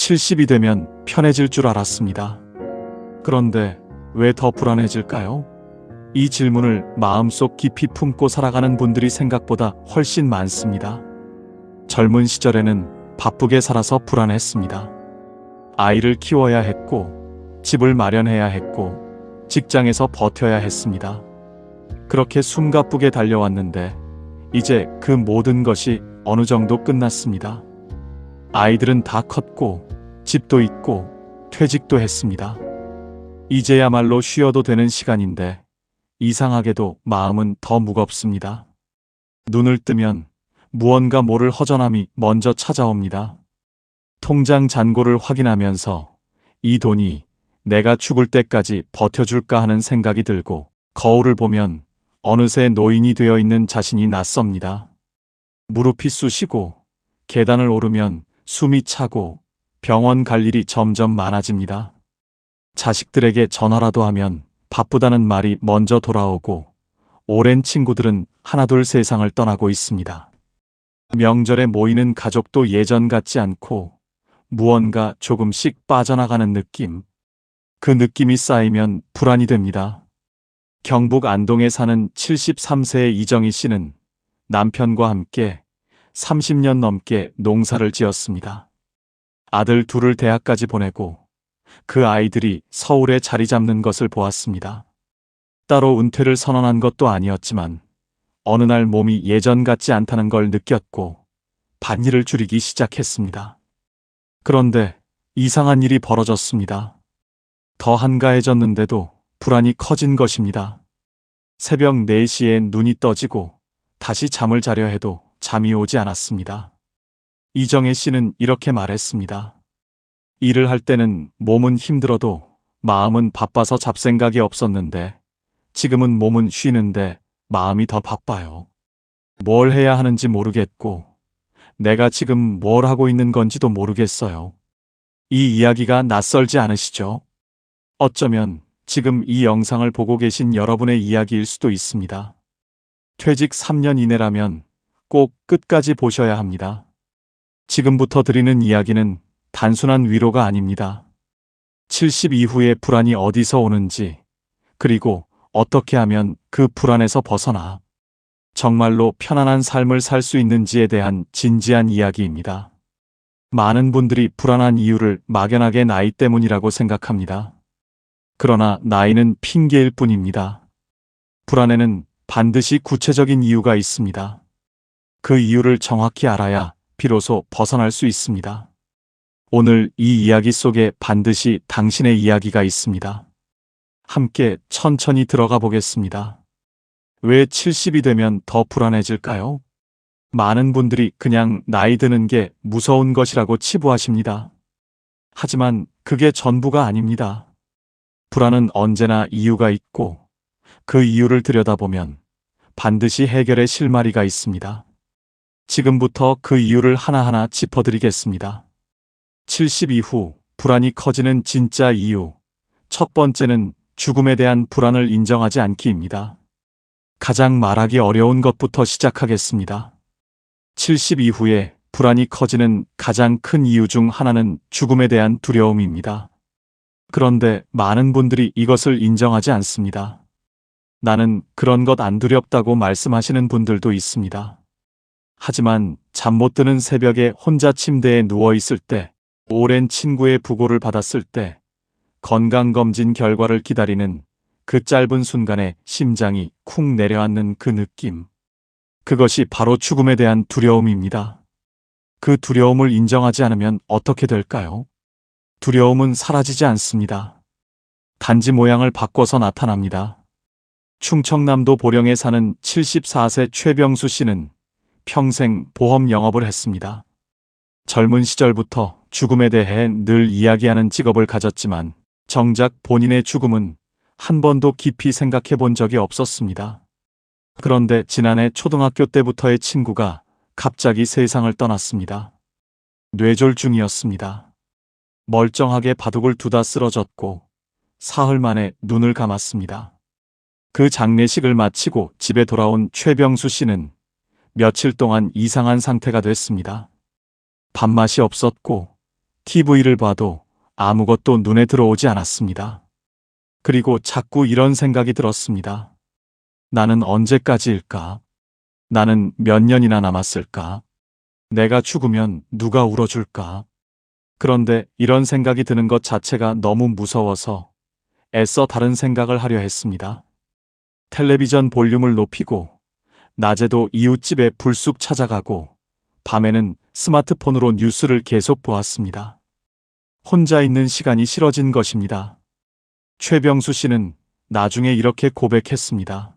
70이 되면 편해질 줄 알았습니다. 그런데 왜 더 불안해질까요? 이 질문을 마음속 깊이 품고 살아가는 분들이 생각보다 훨씬 많습니다. 젊은 시절에는 바쁘게 살아서 불안했습니다. 아이를 키워야 했고, 집을 마련해야 했고, 직장에서 버텨야 했습니다. 그렇게 숨가쁘게 달려왔는데, 이제 그 모든 것이 어느 정도 끝났습니다. 아이들은 다 컸고, 집도 있고, 퇴직도 했습니다. 이제야말로 쉬어도 되는 시간인데, 이상하게도 마음은 더 무겁습니다. 눈을 뜨면 무언가 모를 허전함이 먼저 찾아옵니다. 통장 잔고를 확인하면서 이 돈이 내가 죽을 때까지 버텨줄까 하는 생각이 들고, 거울을 보면 어느새 노인이 되어 있는 자신이 낯섭니다. 무릎이 쑤시고 계단을 오르면 숨이 차고 병원 갈 일이 점점 많아집니다. 자식들에게 전화라도 하면 바쁘다는 말이 먼저 돌아오고, 오랜 친구들은 하나둘 세상을 떠나고 있습니다. 명절에 모이는 가족도 예전 같지 않고 무언가 조금씩 빠져나가는 느낌. 그 느낌이 쌓이면 불안이 됩니다. 경북 안동에 사는 73세의 이정희 씨는 남편과 함께 30년 넘게 농사를 지었습니다. 아들 둘을 대학까지 보내고 그 아이들이 서울에 자리 잡는 것을 보았습니다. 따로 은퇴를 선언한 것도 아니었지만 어느 날 몸이 예전 같지 않다는 걸 느꼈고 밭일을 줄이기 시작했습니다. 그런데 이상한 일이 벌어졌습니다. 더 한가해졌는데도 불안이 커진 것입니다. 새벽 4시에 눈이 떠지고 다시 잠을 자려 해도 잠이 오지 않았습니다. 이정혜 씨는 이렇게 말했습니다. 일을 할 때는 몸은 힘들어도 마음은 바빠서 잡생각이 없었는데 지금은 몸은 쉬는데 마음이 더 바빠요. 뭘 해야 하는지 모르겠고 내가 지금 뭘 하고 있는 건지도 모르겠어요. 이 이야기가 낯설지 않으시죠? 어쩌면 지금 이 영상을 보고 계신 여러분의 이야기일 수도 있습니다. 퇴직 3년 이내라면 꼭 끝까지 보셔야 합니다. 지금부터 드리는 이야기는 단순한 위로가 아닙니다. 70 이후의 불안이 어디서 오는지, 그리고 어떻게 하면 그 불안에서 벗어나 정말로 편안한 삶을 살 수 있는지에 대한 진지한 이야기입니다. 많은 분들이 불안한 이유를 막연하게 나이 때문이라고 생각합니다. 그러나 나이는 핑계일 뿐입니다. 불안에는 반드시 구체적인 이유가 있습니다. 그 이유를 정확히 알아야 비로소 벗어날 수 있습니다. 오늘 이 이야기 속에 반드시 당신의 이야기가 있습니다. 함께 천천히 들어가 보겠습니다. 왜 70이 되면 더 불안해질까요? 많은 분들이 그냥 나이 드는 게 무서운 것이라고 치부하십니다. 하지만 그게 전부가 아닙니다. 불안은 언제나 이유가 있고 그 이유를 들여다보면 반드시 해결의 실마리가 있습니다. 지금부터 그 이유를 하나하나 짚어드리겠습니다. 70 이후 불안이 커지는 진짜 이유. 첫 번째는 죽음에 대한 불안을 인정하지 않기입니다. 가장 말하기 어려운 것부터 시작하겠습니다. 70 이후에 불안이 커지는 가장 큰 이유 중 하나는 죽음에 대한 두려움입니다. 그런데 많은 분들이 이것을 인정하지 않습니다. 나는 그런 것 안 두렵다고 말씀하시는 분들도 있습니다. 하지만 잠 못 드는 새벽에 혼자 침대에 누워 있을 때, 오랜 친구의 부고를 받았을 때, 건강검진 결과를 기다리는 그 짧은 순간에 심장이 쿵 내려앉는 그 느낌. 그것이 바로 죽음에 대한 두려움입니다. 그 두려움을 인정하지 않으면 어떻게 될까요? 두려움은 사라지지 않습니다. 단지 모양을 바꿔서 나타납니다. 충청남도 보령에 사는 74세 최병수 씨는 평생 보험 영업을 했습니다. 젊은 시절부터 죽음에 대해 늘 이야기하는 직업을 가졌지만 정작 본인의 죽음은 한 번도 깊이 생각해 본 적이 없었습니다. 그런데 지난해 초등학교 때부터의 친구가 갑자기 세상을 떠났습니다. 뇌졸중이었습니다. 멀쩡하게 바둑을 두다 쓰러졌고 사흘 만에 눈을 감았습니다. 그 장례식을 마치고 집에 돌아온 최병수 씨는 며칠 동안 이상한 상태가 됐습니다. 밥맛이 없었고 TV를 봐도 아무것도 눈에 들어오지 않았습니다. 그리고 자꾸 이런 생각이 들었습니다. 나는 언제까지일까? 나는 몇 년이나 남았을까? 내가 죽으면 누가 울어줄까? 그런데 이런 생각이 드는 것 자체가 너무 무서워서 애써 다른 생각을 하려 했습니다. 텔레비전 볼륨을 높이고, 낮에도 이웃집에 불쑥 찾아가고, 밤에는 스마트폰으로 뉴스를 계속 보았습니다. 혼자 있는 시간이 싫어진 것입니다. 최병수 씨는 나중에 이렇게 고백했습니다.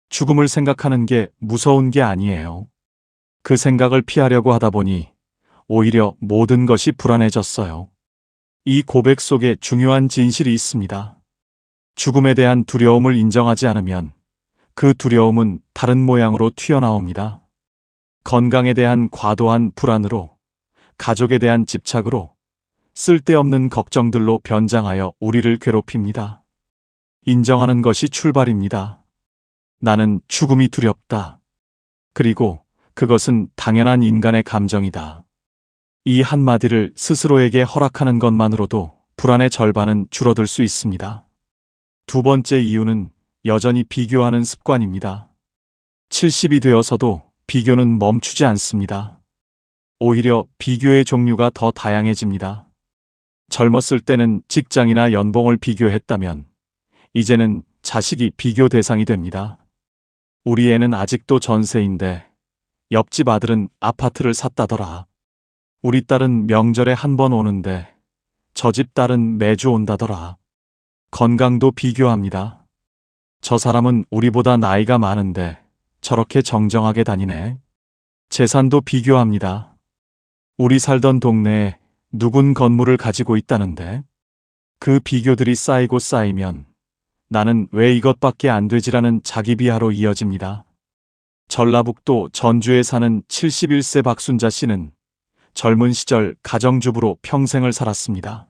죽음을 생각하는 게 무서운 게 아니에요. 그 생각을 피하려고 하다 보니 오히려 모든 것이 불안해졌어요. 이 고백 속에 중요한 진실이 있습니다. 죽음에 대한 두려움을 인정하지 않으면 그 두려움은 다른 모양으로 튀어나옵니다. 건강에 대한 과도한 불안으로, 가족에 대한 집착으로, 쓸데없는 걱정들로 변장하여 우리를 괴롭힙니다. 인정하는 것이 출발입니다. 나는 죽음이 두렵다. 그리고 그것은 당연한 인간의 감정이다. 이 한마디를 스스로에게 허락하는 것만으로도 불안의 절반은 줄어들 수 있습니다. 두 번째 이유는 여전히 비교하는 습관입니다. 70이 되어서도 비교는 멈추지 않습니다. 오히려 비교의 종류가 더 다양해집니다. 젊었을 때는 직장이나 연봉을 비교했다면 이제는 자식이 비교 대상이 됩니다. 우리 애는 아직도 전세인데 옆집 아들은 아파트를 샀다더라. 우리 딸은 명절에 한 번 오는데 저 집 딸은 매주 온다더라. 건강도 비교합니다. 저 사람은 우리보다 나이가 많은데 저렇게 정정하게 다니네. 재산도 비교합니다. 우리 살던 동네에 누군 건물을 가지고 있다는데 그 비교들이 쌓이고 쌓이면 나는 왜 이것밖에 안 되지라는 자기 비하로 이어집니다. 전라북도 전주에 사는 71세 박순자 씨는 젊은 시절 가정주부로 평생을 살았습니다.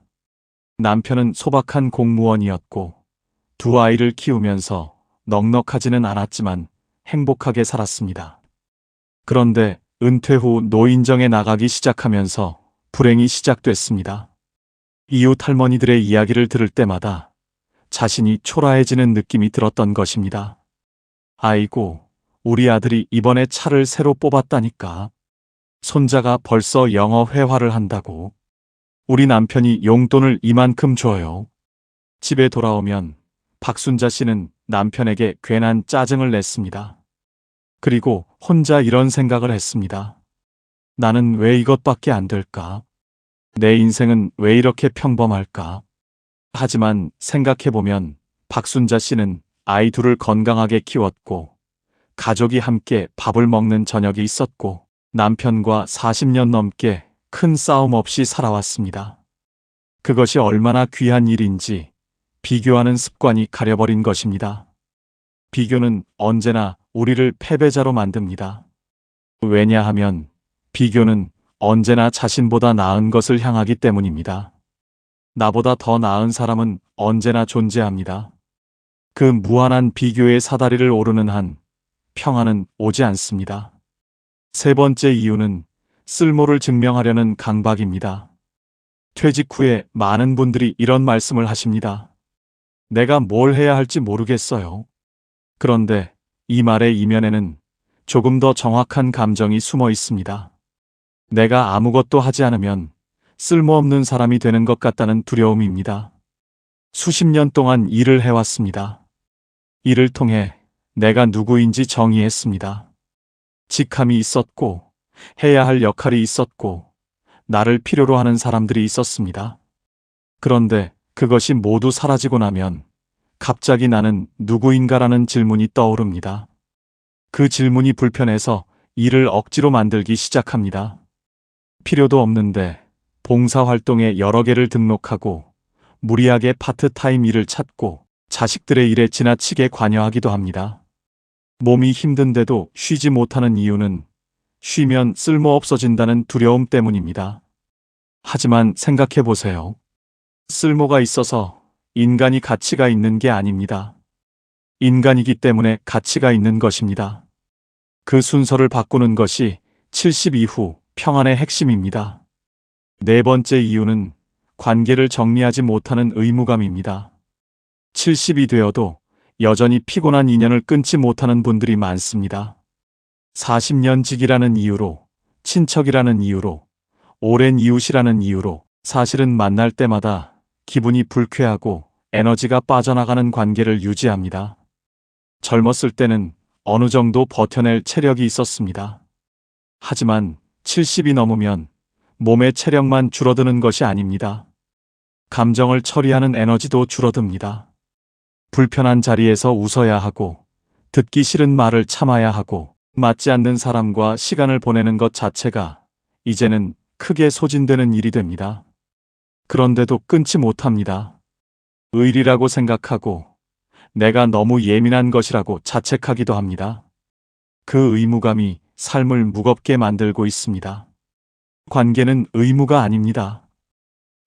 남편은 소박한 공무원이었고 두 아이를 키우면서 넉넉하지는 않았지만 행복하게 살았습니다. 그런데 은퇴 후 노인정에 나가기 시작하면서 불행이 시작됐습니다. 이웃 할머니들의 이야기를 들을 때마다 자신이 초라해지는 느낌이 들었던 것입니다. 아이고, 우리 아들이 이번에 차를 새로 뽑았다니까. 손자가 벌써 영어 회화를 한다고. 우리 남편이 용돈을 이만큼 줘요. 집에 돌아오면 박순자 씨는 남편에게 괜한 짜증을 냈습니다. 그리고 혼자 이런 생각을 했습니다. 나는 왜 이것밖에 안 될까? 내 인생은 왜 이렇게 평범할까? 하지만 생각해보면 박순자 씨는 아이 둘을 건강하게 키웠고 가족이 함께 밥을 먹는 저녁이 있었고 남편과 40년 넘게 큰 싸움 없이 살아왔습니다. 그것이 얼마나 귀한 일인지 비교하는 습관이 가려버린 것입니다. 비교는 언제나 우리를 패배자로 만듭니다. 왜냐하면 비교는 언제나 자신보다 나은 것을 향하기 때문입니다. 나보다 더 나은 사람은 언제나 존재합니다. 그 무한한 비교의 사다리를 오르는 한 평안은 오지 않습니다. 세 번째 이유는 쓸모를 증명하려는 강박입니다. 퇴직 후에 많은 분들이 이런 말씀을 하십니다. 내가 뭘 해야 할지 모르겠어요. 그런데 이 말의 이면에는 조금 더 정확한 감정이 숨어 있습니다. 내가 아무것도 하지 않으면 쓸모없는 사람이 되는 것 같다는 두려움입니다. 수십 년 동안 일을 해왔습니다. 이를 통해 내가 누구인지 정의했습니다. 직함이 있었고, 해야 할 역할이 있었고, 나를 필요로 하는 사람들이 있었습니다. 그런데 그것이 모두 사라지고 나면 갑자기 나는 누구인가라는 질문이 떠오릅니다. 그 질문이 불편해서 일을 억지로 만들기 시작합니다. 필요도 없는데 봉사활동에 여러 개를 등록하고 무리하게 파트타임 일을 찾고 자식들의 일에 지나치게 관여하기도 합니다. 몸이 힘든데도 쉬지 못하는 이유는 쉬면 쓸모없어진다는 두려움 때문입니다. 하지만 생각해 보세요. 쓸모가 있어서 인간이 가치가 있는 게 아닙니다. 인간이기 때문에 가치가 있는 것입니다. 그 순서를 바꾸는 것이 70 이후 평안의 핵심입니다. 네 번째 이유는 관계를 정리하지 못하는 의무감입니다. 70이 되어도 여전히 피곤한 인연을 끊지 못하는 분들이 많습니다. 40년 직이라는 이유로, 친척이라는 이유로, 오랜 이웃이라는 이유로 사실은 만날 때마다 기분이 불쾌하고 에너지가 빠져나가는 관계를 유지합니다. 젊었을 때는 어느 정도 버텨낼 체력이 있었습니다. 하지만 70이 넘으면 몸의 체력만 줄어드는 것이 아닙니다. 감정을 처리하는 에너지도 줄어듭니다. 불편한 자리에서 웃어야 하고, 듣기 싫은 말을 참아야 하고, 맞지 않는 사람과 시간을 보내는 것 자체가 이제는 크게 소진되는 일이 됩니다. 그런데도 끊지 못합니다. 의리라고 생각하고 내가 너무 예민한 것이라고 자책하기도 합니다. 그 의무감이 삶을 무겁게 만들고 있습니다. 관계는 의무가 아닙니다.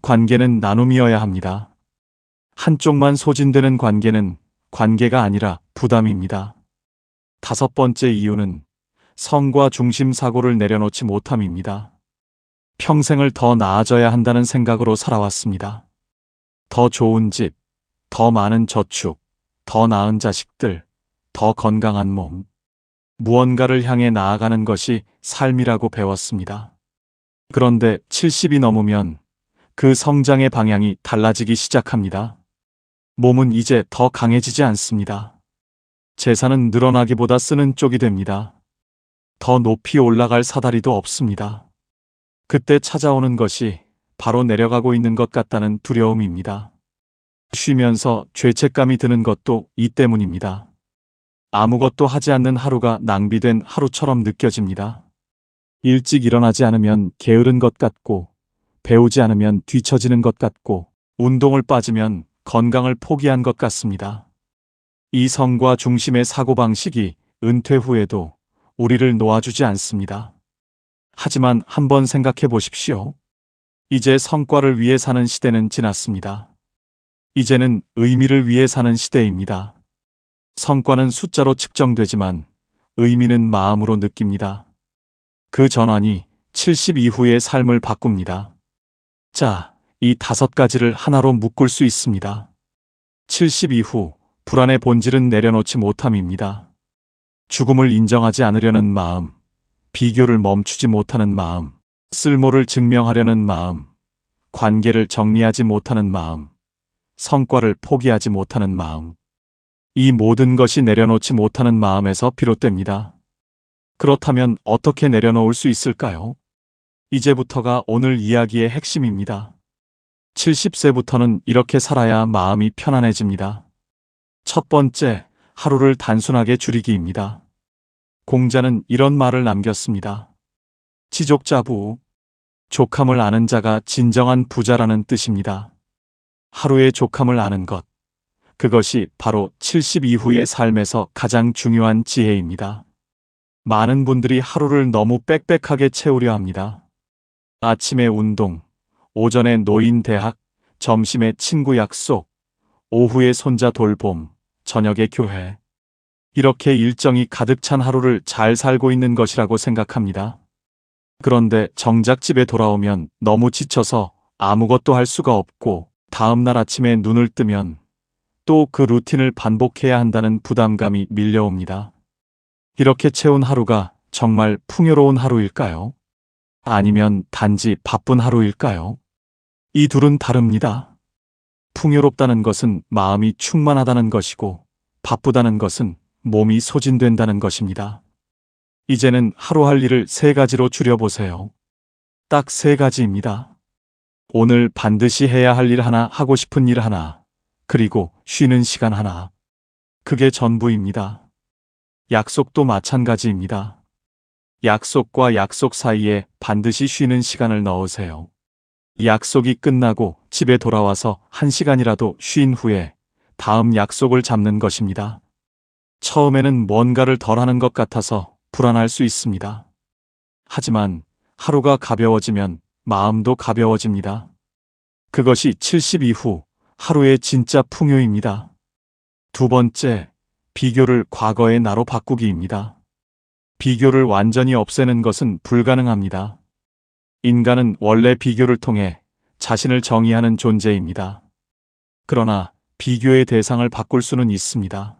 관계는 나눔이어야 합니다. 한쪽만 소진되는 관계는 관계가 아니라 부담입니다. 다섯 번째 이유는 성과 중심 사고를 내려놓지 못함입니다. 평생을 더 나아져야 한다는 생각으로 살아왔습니다. 더 좋은 집, 더 많은 저축, 더 나은 자식들, 더 건강한 몸. 무언가를 향해 나아가는 것이 삶이라고 배웠습니다. 그런데 70이 넘으면 그 성장의 방향이 달라지기 시작합니다. 몸은 이제 더 강해지지 않습니다. 재산은 늘어나기보다 쓰는 쪽이 됩니다. 더 높이 올라갈 사다리도 없습니다. 그때 찾아오는 것이 바로 내려가고 있는 것 같다는 두려움입니다. 쉬면서 죄책감이 드는 것도 이 때문입니다. 아무것도 하지 않는 하루가 낭비된 하루처럼 느껴집니다. 일찍 일어나지 않으면 게으른 것 같고, 배우지 않으면 뒤처지는 것 같고, 운동을 빠지면 건강을 포기한 것 같습니다. 이 성과 중심의 사고방식이 은퇴 후에도 우리를 놓아주지 않습니다. 하지만 한번 생각해 보십시오. 이제 성과를 위해 사는 시대는 지났습니다. 이제는 의미를 위해 사는 시대입니다. 성과는 숫자로 측정되지만 의미는 마음으로 느낍니다. 그 전환이 70 이후의 삶을 바꿉니다. 자, 이 5가지를 하나로 묶을 수 있습니다. 70 이후 불안의 본질은 내려놓지 못함입니다. 죽음을 인정하지 않으려는 마음, 비교를 멈추지 못하는 마음, 쓸모를 증명하려는 마음, 관계를 정리하지 못하는 마음, 성과를 포기하지 못하는 마음. 이 모든 것이 내려놓지 못하는 마음에서 비롯됩니다. 그렇다면 어떻게 내려놓을 수 있을까요? 이제부터가 오늘 이야기의 핵심입니다. 70세부터는 이렇게 살아야 마음이 편안해집니다. 첫 번째, 하루를 단순하게 줄이기입니다. 공자는 이런 말을 남겼습니다. 지족자부, 족함을 아는 자가 진정한 부자라는 뜻입니다. 하루의 족함을 아는 것, 그것이 바로 70 이후의 삶에서 가장 중요한 지혜입니다. 많은 분들이 하루를 너무 빽빽하게 채우려 합니다. 아침에 운동, 오전에 노인 대학, 점심에 친구 약속, 오후에 손자 돌봄, 저녁에 교회. 이렇게 일정이 가득 찬 하루를 잘 살고 있는 것이라고 생각합니다. 그런데 정작 집에 돌아오면 너무 지쳐서 아무것도 할 수가 없고 다음날 아침에 눈을 뜨면 또 그 루틴을 반복해야 한다는 부담감이 밀려옵니다. 이렇게 채운 하루가 정말 풍요로운 하루일까요? 아니면 단지 바쁜 하루일까요? 이 둘은 다릅니다. 풍요롭다는 것은 마음이 충만하다는 것이고 바쁘다는 것은 몸이 소진된다는 것입니다. 이제는 하루 할 일을 3가지로 줄여보세요. 딱 3가지입니다. 오늘 반드시 해야 할 일 하나, 하고 싶은 일 하나, 그리고 쉬는 시간 하나. 그게 전부입니다. 약속도 마찬가지입니다. 약속과 약속 사이에 반드시 쉬는 시간을 넣으세요. 약속이 끝나고 집에 돌아와서 1시간이라도 쉰 후에 다음 약속을 잡는 것입니다. 처음에는 뭔가를 덜 하는 것 같아서 불안할 수 있습니다. 하지만 하루가 가벼워지면 마음도 가벼워집니다. 그것이 70 이후 하루의 진짜 풍요입니다. 두 번째, 비교를 과거의 나로 바꾸기입니다. 비교를 완전히 없애는 것은 불가능합니다. 인간은 원래 비교를 통해 자신을 정의하는 존재입니다. 그러나 비교의 대상을 바꿀 수는 있습니다.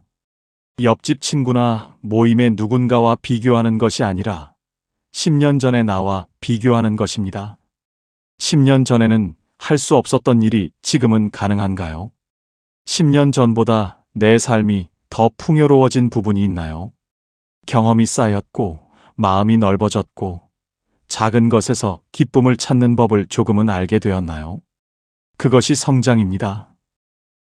옆집 친구나 모임의 누군가와 비교하는 것이 아니라 10년 전의 나와 비교하는 것입니다. 10년 전에는 할 수 없었던 일이 지금은 가능한가요? 10년 전보다 내 삶이 더 풍요로워진 부분이 있나요? 경험이 쌓였고, 마음이 넓어졌고, 작은 것에서 기쁨을 찾는 법을 조금은 알게 되었나요? 그것이 성장입니다.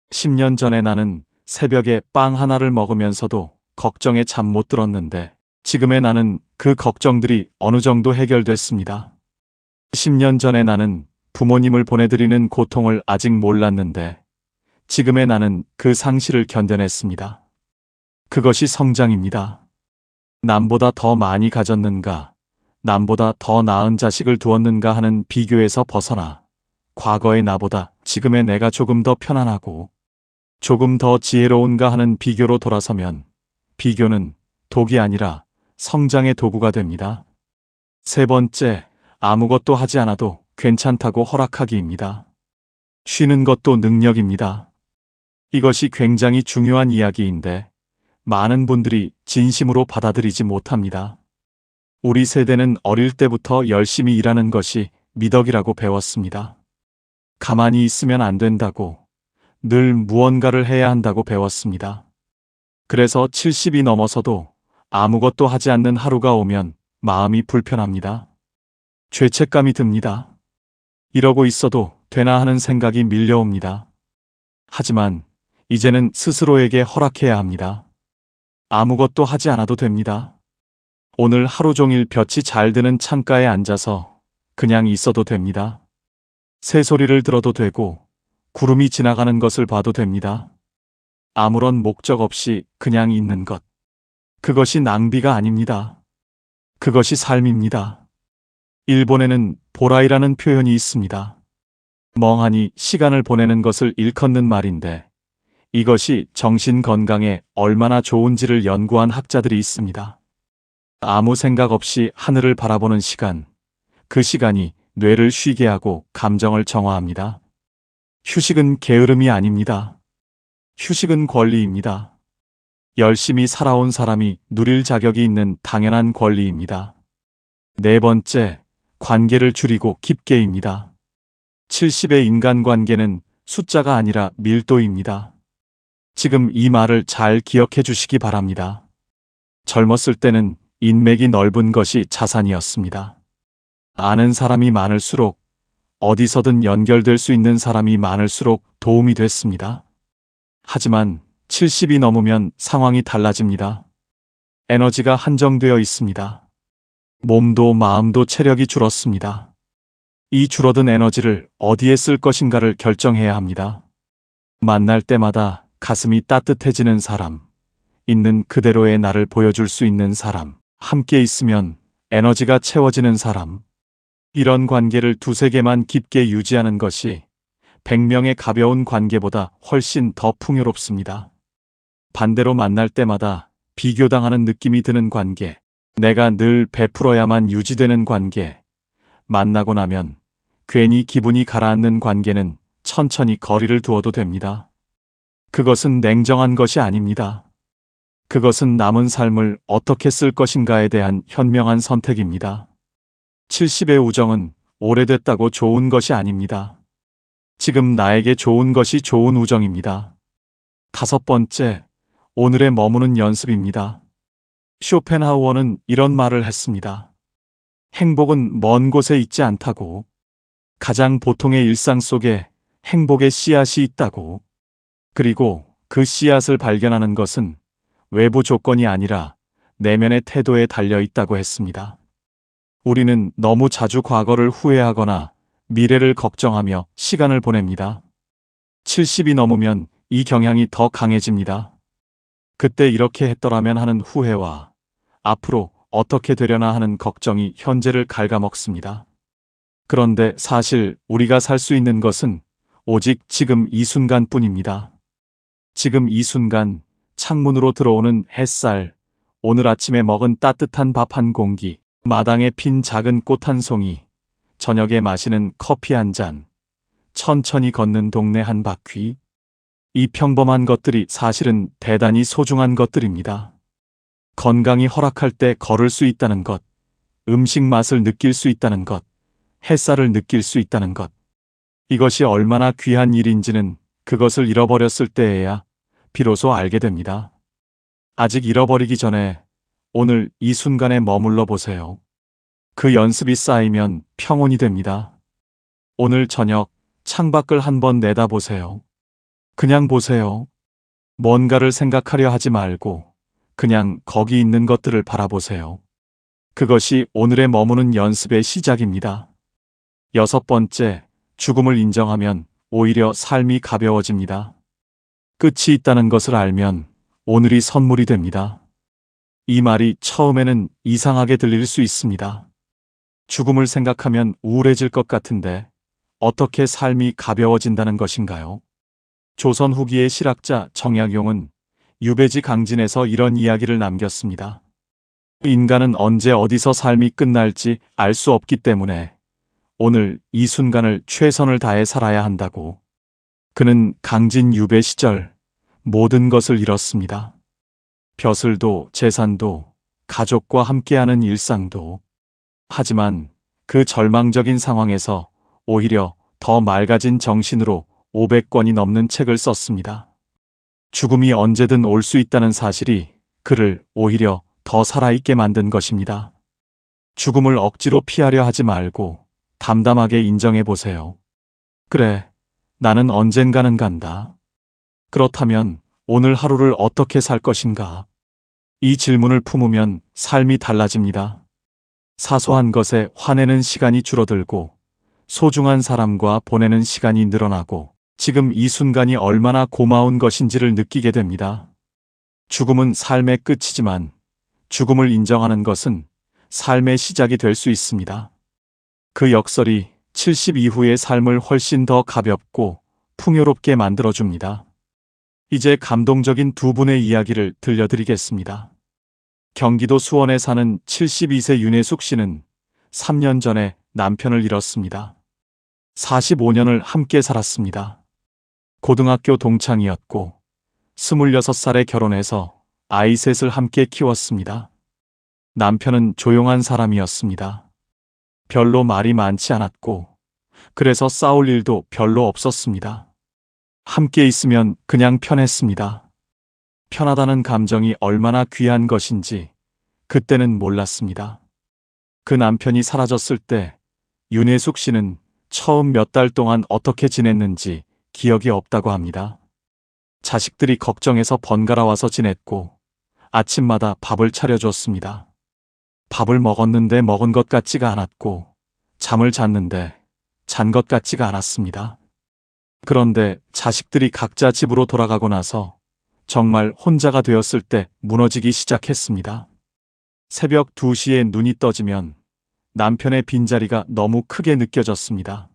10년 전에 나는 새벽에 빵 하나를 먹으면서도 걱정에 잠 못 들었는데, 지금의 나는 그 걱정들이 어느 정도 해결됐습니다. 10년 전에 나는 부모님을 보내드리는 고통을 아직 몰랐는데, 지금의 나는 그 상실을 견뎌냈습니다. 그것이 성장입니다. 남보다 더 많이 가졌는가, 남보다 더 나은 자식을 두었는가 하는 비교에서 벗어나 과거의 나보다 지금의 내가 조금 더 편안하고 조금 더 지혜로운가 하는 비교로 돌아서면 비교는 독이 아니라 성장의 도구가 됩니다. 세 번째, 아무것도 하지 않아도 괜찮다고 허락하기입니다. 쉬는 것도 능력입니다. 이것이 굉장히 중요한 이야기인데 많은 분들이 진심으로 받아들이지 못합니다. 우리 세대는 어릴 때부터 열심히 일하는 것이 미덕이라고 배웠습니다. 가만히 있으면 안 된다고, 늘 무언가를 해야 한다고 배웠습니다. 그래서 70이 넘어서도 아무것도 하지 않는 하루가 오면 마음이 불편합니다. 죄책감이 듭니다. 이러고 있어도 되나 하는 생각이 밀려옵니다. 하지만 이제는 스스로에게 허락해야 합니다. 아무것도 하지 않아도 됩니다. 오늘 하루 종일 볕이 잘 드는 창가에 앉아서 그냥 있어도 됩니다. 새소리를 들어도 되고 구름이 지나가는 것을 봐도 됩니다. 아무런 목적 없이 그냥 있는 것. 그것이 낭비가 아닙니다. 그것이 삶입니다. 일본에는 보라이라는 표현이 있습니다. 멍하니 시간을 보내는 것을 일컫는 말인데 이것이 정신 건강에 얼마나 좋은지를 연구한 학자들이 있습니다. 아무 생각 없이 하늘을 바라보는 시간, 그 시간이 뇌를 쉬게 하고 감정을 정화합니다. 휴식은 게으름이 아닙니다. 휴식은 권리입니다. 열심히 살아온 사람이 누릴 자격이 있는 당연한 권리입니다. 네 번째, 관계를 줄이고 깊게입니다. 70의 인간관계는 숫자가 아니라 밀도입니다. 지금 이 말을 잘 기억해 주시기 바랍니다. 젊었을 때는 인맥이 넓은 것이 자산이었습니다. 아는 사람이 많을수록, 어디서든 연결될 수 있는 사람이 많을수록 도움이 됐습니다. 하지만 70이 넘으면 상황이 달라집니다. 에너지가 한정되어 있습니다. 몸도 마음도 체력이 줄었습니다. 이 줄어든 에너지를 어디에 쓸 것인가를 결정해야 합니다. 만날 때마다 가슴이 따뜻해지는 사람, 있는 그대로의 나를 보여줄 수 있는 사람, 함께 있으면 에너지가 채워지는 사람, 이런 관계를 두세 개만 깊게 유지하는 것이 100명의 가벼운 관계보다 훨씬 더 풍요롭습니다. 반대로 만날 때마다 비교당하는 느낌이 드는 관계, 내가 늘 베풀어야만 유지되는 관계, 만나고 나면 괜히 기분이 가라앉는 관계는 천천히 거리를 두어도 됩니다. 그것은 냉정한 것이 아닙니다. 그것은 남은 삶을 어떻게 쓸 것인가에 대한 현명한 선택입니다. 70의 우정은 오래됐다고 좋은 것이 아닙니다. 지금 나에게 좋은 것이 좋은 우정입니다. 다섯 번째, 오늘에 머무는 연습입니다. 쇼펜하우어는 이런 말을 했습니다. 행복은 먼 곳에 있지 않다고, 가장 보통의 일상 속에 행복의 씨앗이 있다고, 그리고 그 씨앗을 발견하는 것은 외부 조건이 아니라 내면의 태도에 달려 있다고 했습니다. 우리는 너무 자주 과거를 후회하거나 미래를 걱정하며 시간을 보냅니다. 70이 넘으면 이 경향이 더 강해집니다. 그때 이렇게 했더라면 하는 후회와 앞으로 어떻게 되려나 하는 걱정이 현재를 갉아먹습니다. 그런데 사실 우리가 살 수 있는 것은 오직 지금 이 순간뿐입니다. 지금 이 순간, 창문으로 들어오는 햇살, 오늘 아침에 먹은 따뜻한 밥 한 공기, 마당에 핀 작은 꽃 한 송이, 저녁에 마시는 커피 한 잔, 천천히 걷는 동네 한 바퀴. 이 평범한 것들이 사실은 대단히 소중한 것들입니다. 건강이 허락할 때 걸을 수 있다는 것, 음식 맛을 느낄 수 있다는 것, 햇살을 느낄 수 있다는 것. 이것이 얼마나 귀한 일인지는 그것을 잃어버렸을 때에야 비로소 알게 됩니다. 아직 잃어버리기 전에 오늘 이 순간에 머물러 보세요. 그 연습이 쌓이면 평온이 됩니다. 오늘 저녁 창밖을 한번 내다보세요. 그냥 보세요. 뭔가를 생각하려 하지 말고 그냥 거기 있는 것들을 바라보세요. 그것이 오늘의 머무는 연습의 시작입니다. 6번째, 죽음을 인정하면 오히려 삶이 가벼워집니다. 끝이 있다는 것을 알면 오늘이 선물이 됩니다. 이 말이 처음에는 이상하게 들릴 수 있습니다. 죽음을 생각하면 우울해질 것 같은데 어떻게 삶이 가벼워진다는 것인가요? 조선 후기의 실학자 정약용은 유배지 강진에서 이런 이야기를 남겼습니다. 인간은 언제 어디서 삶이 끝날지 알 수 없기 때문에 오늘 이 순간을 최선을 다해 살아야 한다고. 그는 강진 유배 시절 모든 것을 잃었습니다. 벼슬도, 재산도, 가족과 함께하는 일상도. 하지만 그 절망적인 상황에서 오히려 더 맑아진 정신으로 500권이 넘는 책을 썼습니다. 죽음이 언제든 올 수 있다는 사실이 그를 오히려 더 살아있게 만든 것입니다. 죽음을 억지로 피하려 하지 말고 담담하게 인정해 보세요. 그래, 나는 언젠가는 간다. 그렇다면 오늘 하루를 어떻게 살 것인가? 이 질문을 품으면 삶이 달라집니다. 사소한 것에 화내는 시간이 줄어들고 소중한 사람과 보내는 시간이 늘어나고 지금 이 순간이 얼마나 고마운 것인지를 느끼게 됩니다. 죽음은 삶의 끝이지만 죽음을 인정하는 것은 삶의 시작이 될 수 있습니다. 그 역설이 70 이후의 삶을 훨씬 더 가볍고 풍요롭게 만들어줍니다. 이제 감동적인 두 분의 이야기를 들려드리겠습니다. 경기도 수원에 사는 72세 윤혜숙 씨는 3년 전에 남편을 잃었습니다. 45년을 함께 살았습니다. 고등학교 동창이었고 26살에 결혼해서 아이 셋을 함께 키웠습니다. 남편은 조용한 사람이었습니다. 별로 말이 많지 않았고 그래서 싸울 일도 별로 없었습니다. 함께 있으면 그냥 편했습니다. 편하다는 감정이 얼마나 귀한 것인지 그때는 몰랐습니다. 그 남편이 사라졌을 때 윤혜숙 씨는 처음 몇 달 동안 어떻게 지냈는지 기억이 없다고 합니다. 자식들이 걱정해서 번갈아 와서 지냈고 아침마다 밥을 차려줬습니다. 밥을 먹었는데 먹은 것 같지가 않았고 잠을 잤는데 잔 것 같지가 않았습니다. 그런데 자식들이 각자 집으로 돌아가고 나서 정말 혼자가 되었을 때 무너지기 시작했습니다. 새벽 2시에 눈이 떠지면 남편의 빈자리가 너무 크게 느껴졌습니다.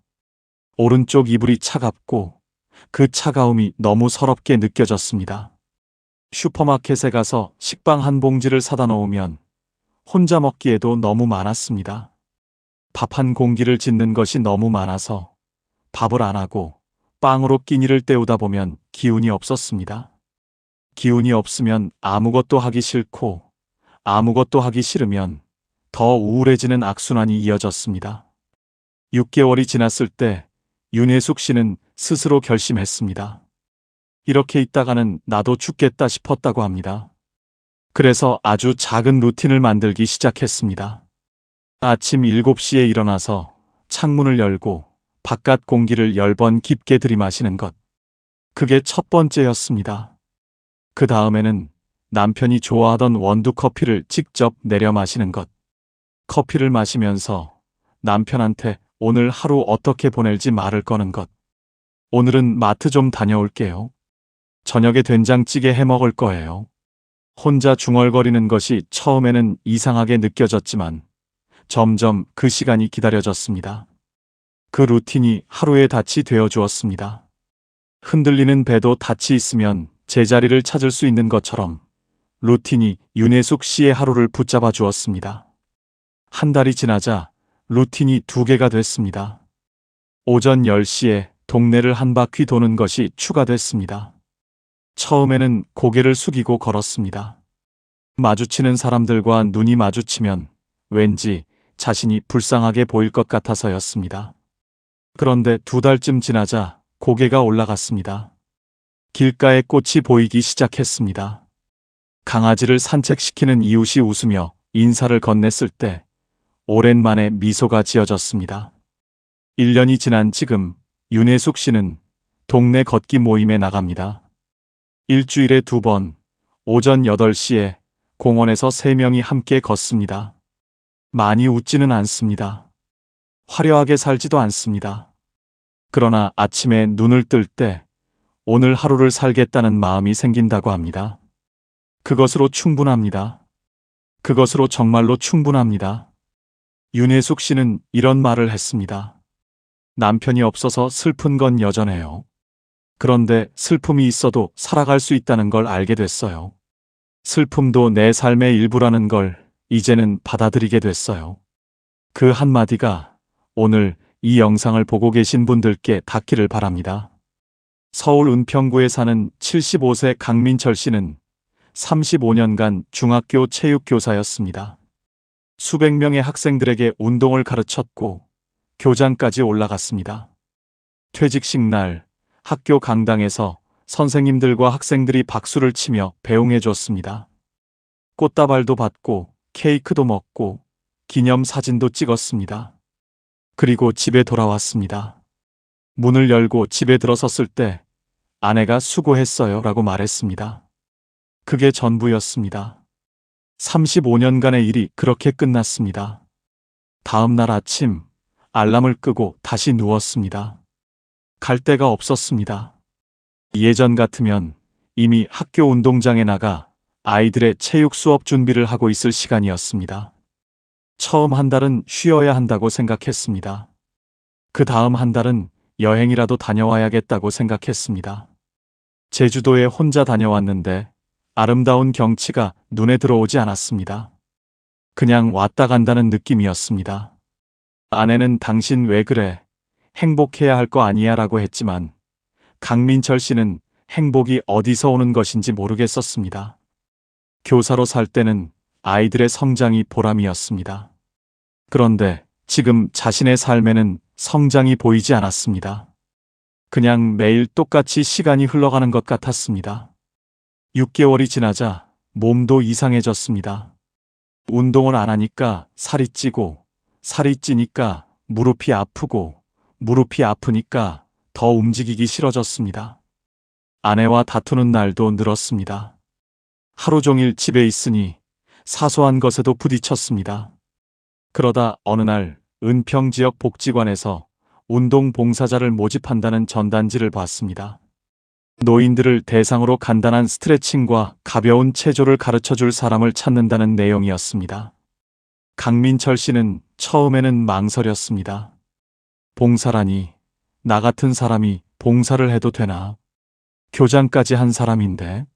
오른쪽 이불이 차갑고 그 차가움이 너무 서럽게 느껴졌습니다. 슈퍼마켓에 가서 식빵 한 봉지를 사다 놓으면 혼자 먹기에도 너무 많았습니다. 밥 한 공기를 짓는 것이 너무 많아서 밥을 안 하고 빵으로 끼니를 때우다 보면 기운이 없었습니다. 기운이 없으면 아무것도 하기 싫고 아무것도 하기 싫으면 더 우울해지는 악순환이 이어졌습니다. 6개월이 지났을 때 윤혜숙 씨는 스스로 결심했습니다. 이렇게 있다가는 나도 죽겠다 싶었다고 합니다. 그래서 아주 작은 루틴을 만들기 시작했습니다. 아침 7시에 일어나서 창문을 열고 바깥 공기를 10번 깊게 들이마시는 것. 그게 첫 번째였습니다. 그 다음에는 남편이 좋아하던 원두 커피를 직접 내려 마시는 것. 커피를 마시면서 남편한테 오늘 하루 어떻게 보낼지 말을 거는 것. 오늘은 마트 좀 다녀올게요. 저녁에 된장찌개 해 먹을 거예요. 혼자 중얼거리는 것이 처음에는 이상하게 느껴졌지만 점점 그 시간이 기다려졌습니다. 그 루틴이 하루의 닻이 되어 주었습니다. 흔들리는 배도 닻이 있으면 제자리를 찾을 수 있는 것처럼 루틴이 윤혜숙 씨의 하루를 붙잡아 주었습니다. 한 달이 지나자 루틴이 두 개가 됐습니다. 오전 10시에 동네를 한 바퀴 도는 것이 추가됐습니다. 처음에는 고개를 숙이고 걸었습니다. 마주치는 사람들과 눈이 마주치면 왠지 자신이 불쌍하게 보일 것 같아서였습니다. 그런데 2달쯤 지나자 고개가 올라갔습니다. 길가에 꽃이 보이기 시작했습니다. 강아지를 산책시키는 이웃이 웃으며 인사를 건넸을 때 오랜만에 미소가 지어졌습니다. 1년이 지난 지금 윤혜숙 씨는 동네 걷기 모임에 나갑니다. 일주일에 2번, 오전 8시에 공원에서 3명이 함께 걷습니다. 많이 웃지는 않습니다. 화려하게 살지도 않습니다. 그러나 아침에 눈을 뜰 때 오늘 하루를 살겠다는 마음이 생긴다고 합니다. 그것으로 충분합니다. 그것으로 정말로 충분합니다. 윤혜숙 씨는 이런 말을 했습니다. 남편이 없어서 슬픈 건 여전해요. 그런데 슬픔이 있어도 살아갈 수 있다는 걸 알게 됐어요. 슬픔도 내 삶의 일부라는 걸 이제는 받아들이게 됐어요. 그 한마디가 오늘 이 영상을 보고 계신 분들께 닿기를 바랍니다. 서울 은평구에 사는 75세 강민철 씨는 35년간 중학교 체육교사였습니다. 수백 명의 학생들에게 운동을 가르쳤고 교장까지 올라갔습니다. 퇴직식 날 학교 강당에서 선생님들과 학생들이 박수를 치며 배웅해 줬습니다. 꽃다발도 받고 케이크도 먹고 기념사진도 찍었습니다. 그리고 집에 돌아왔습니다. 문을 열고 집에 들어섰을 때 아내가 수고했어요 라고 말했습니다. 그게 전부였습니다. 35년간의 일이 그렇게 끝났습니다. 다음 날 아침 알람을 끄고 다시 누웠습니다. 갈 데가 없었습니다. 예전 같으면 이미 학교 운동장에 나가 아이들의 체육 수업 준비를 하고 있을 시간이었습니다. 처음 한 달은 쉬어야 한다고 생각했습니다. 그 다음 한 달은 여행이라도 다녀와야겠다고 생각했습니다. 제주도에 혼자 다녀왔는데 아름다운 경치가 눈에 들어오지 않았습니다. 그냥 왔다 간다는 느낌이었습니다. 아내는 당신 왜 그래? 행복해야 할 거 아니야 라고 했지만 강민철 씨는 행복이 어디서 오는 것인지 모르겠었습니다. 교사로 살 때는 아이들의 성장이 보람이었습니다. 그런데 지금 자신의 삶에는 성장이 보이지 않았습니다. 그냥 매일 똑같이 시간이 흘러가는 것 같았습니다. 6개월이 지나자 몸도 이상해졌습니다. 운동을 안 하니까 살이 찌고, 살이 찌니까 무릎이 아프고, 무릎이 아프니까 더 움직이기 싫어졌습니다. 아내와 다투는 날도 늘었습니다. 하루 종일 집에 있으니 사소한 것에도 부딪혔습니다. 그러다 어느 날 은평 지역 복지관에서 운동 봉사자를 모집한다는 전단지를 봤습니다. 노인들을 대상으로 간단한 스트레칭과 가벼운 체조를 가르쳐줄 사람을 찾는다는 내용이었습니다. 강민철 씨는 처음에는 망설였습니다. 봉사라니, 나 같은 사람이 봉사를 해도 되나? 교장까지 한 사람인데.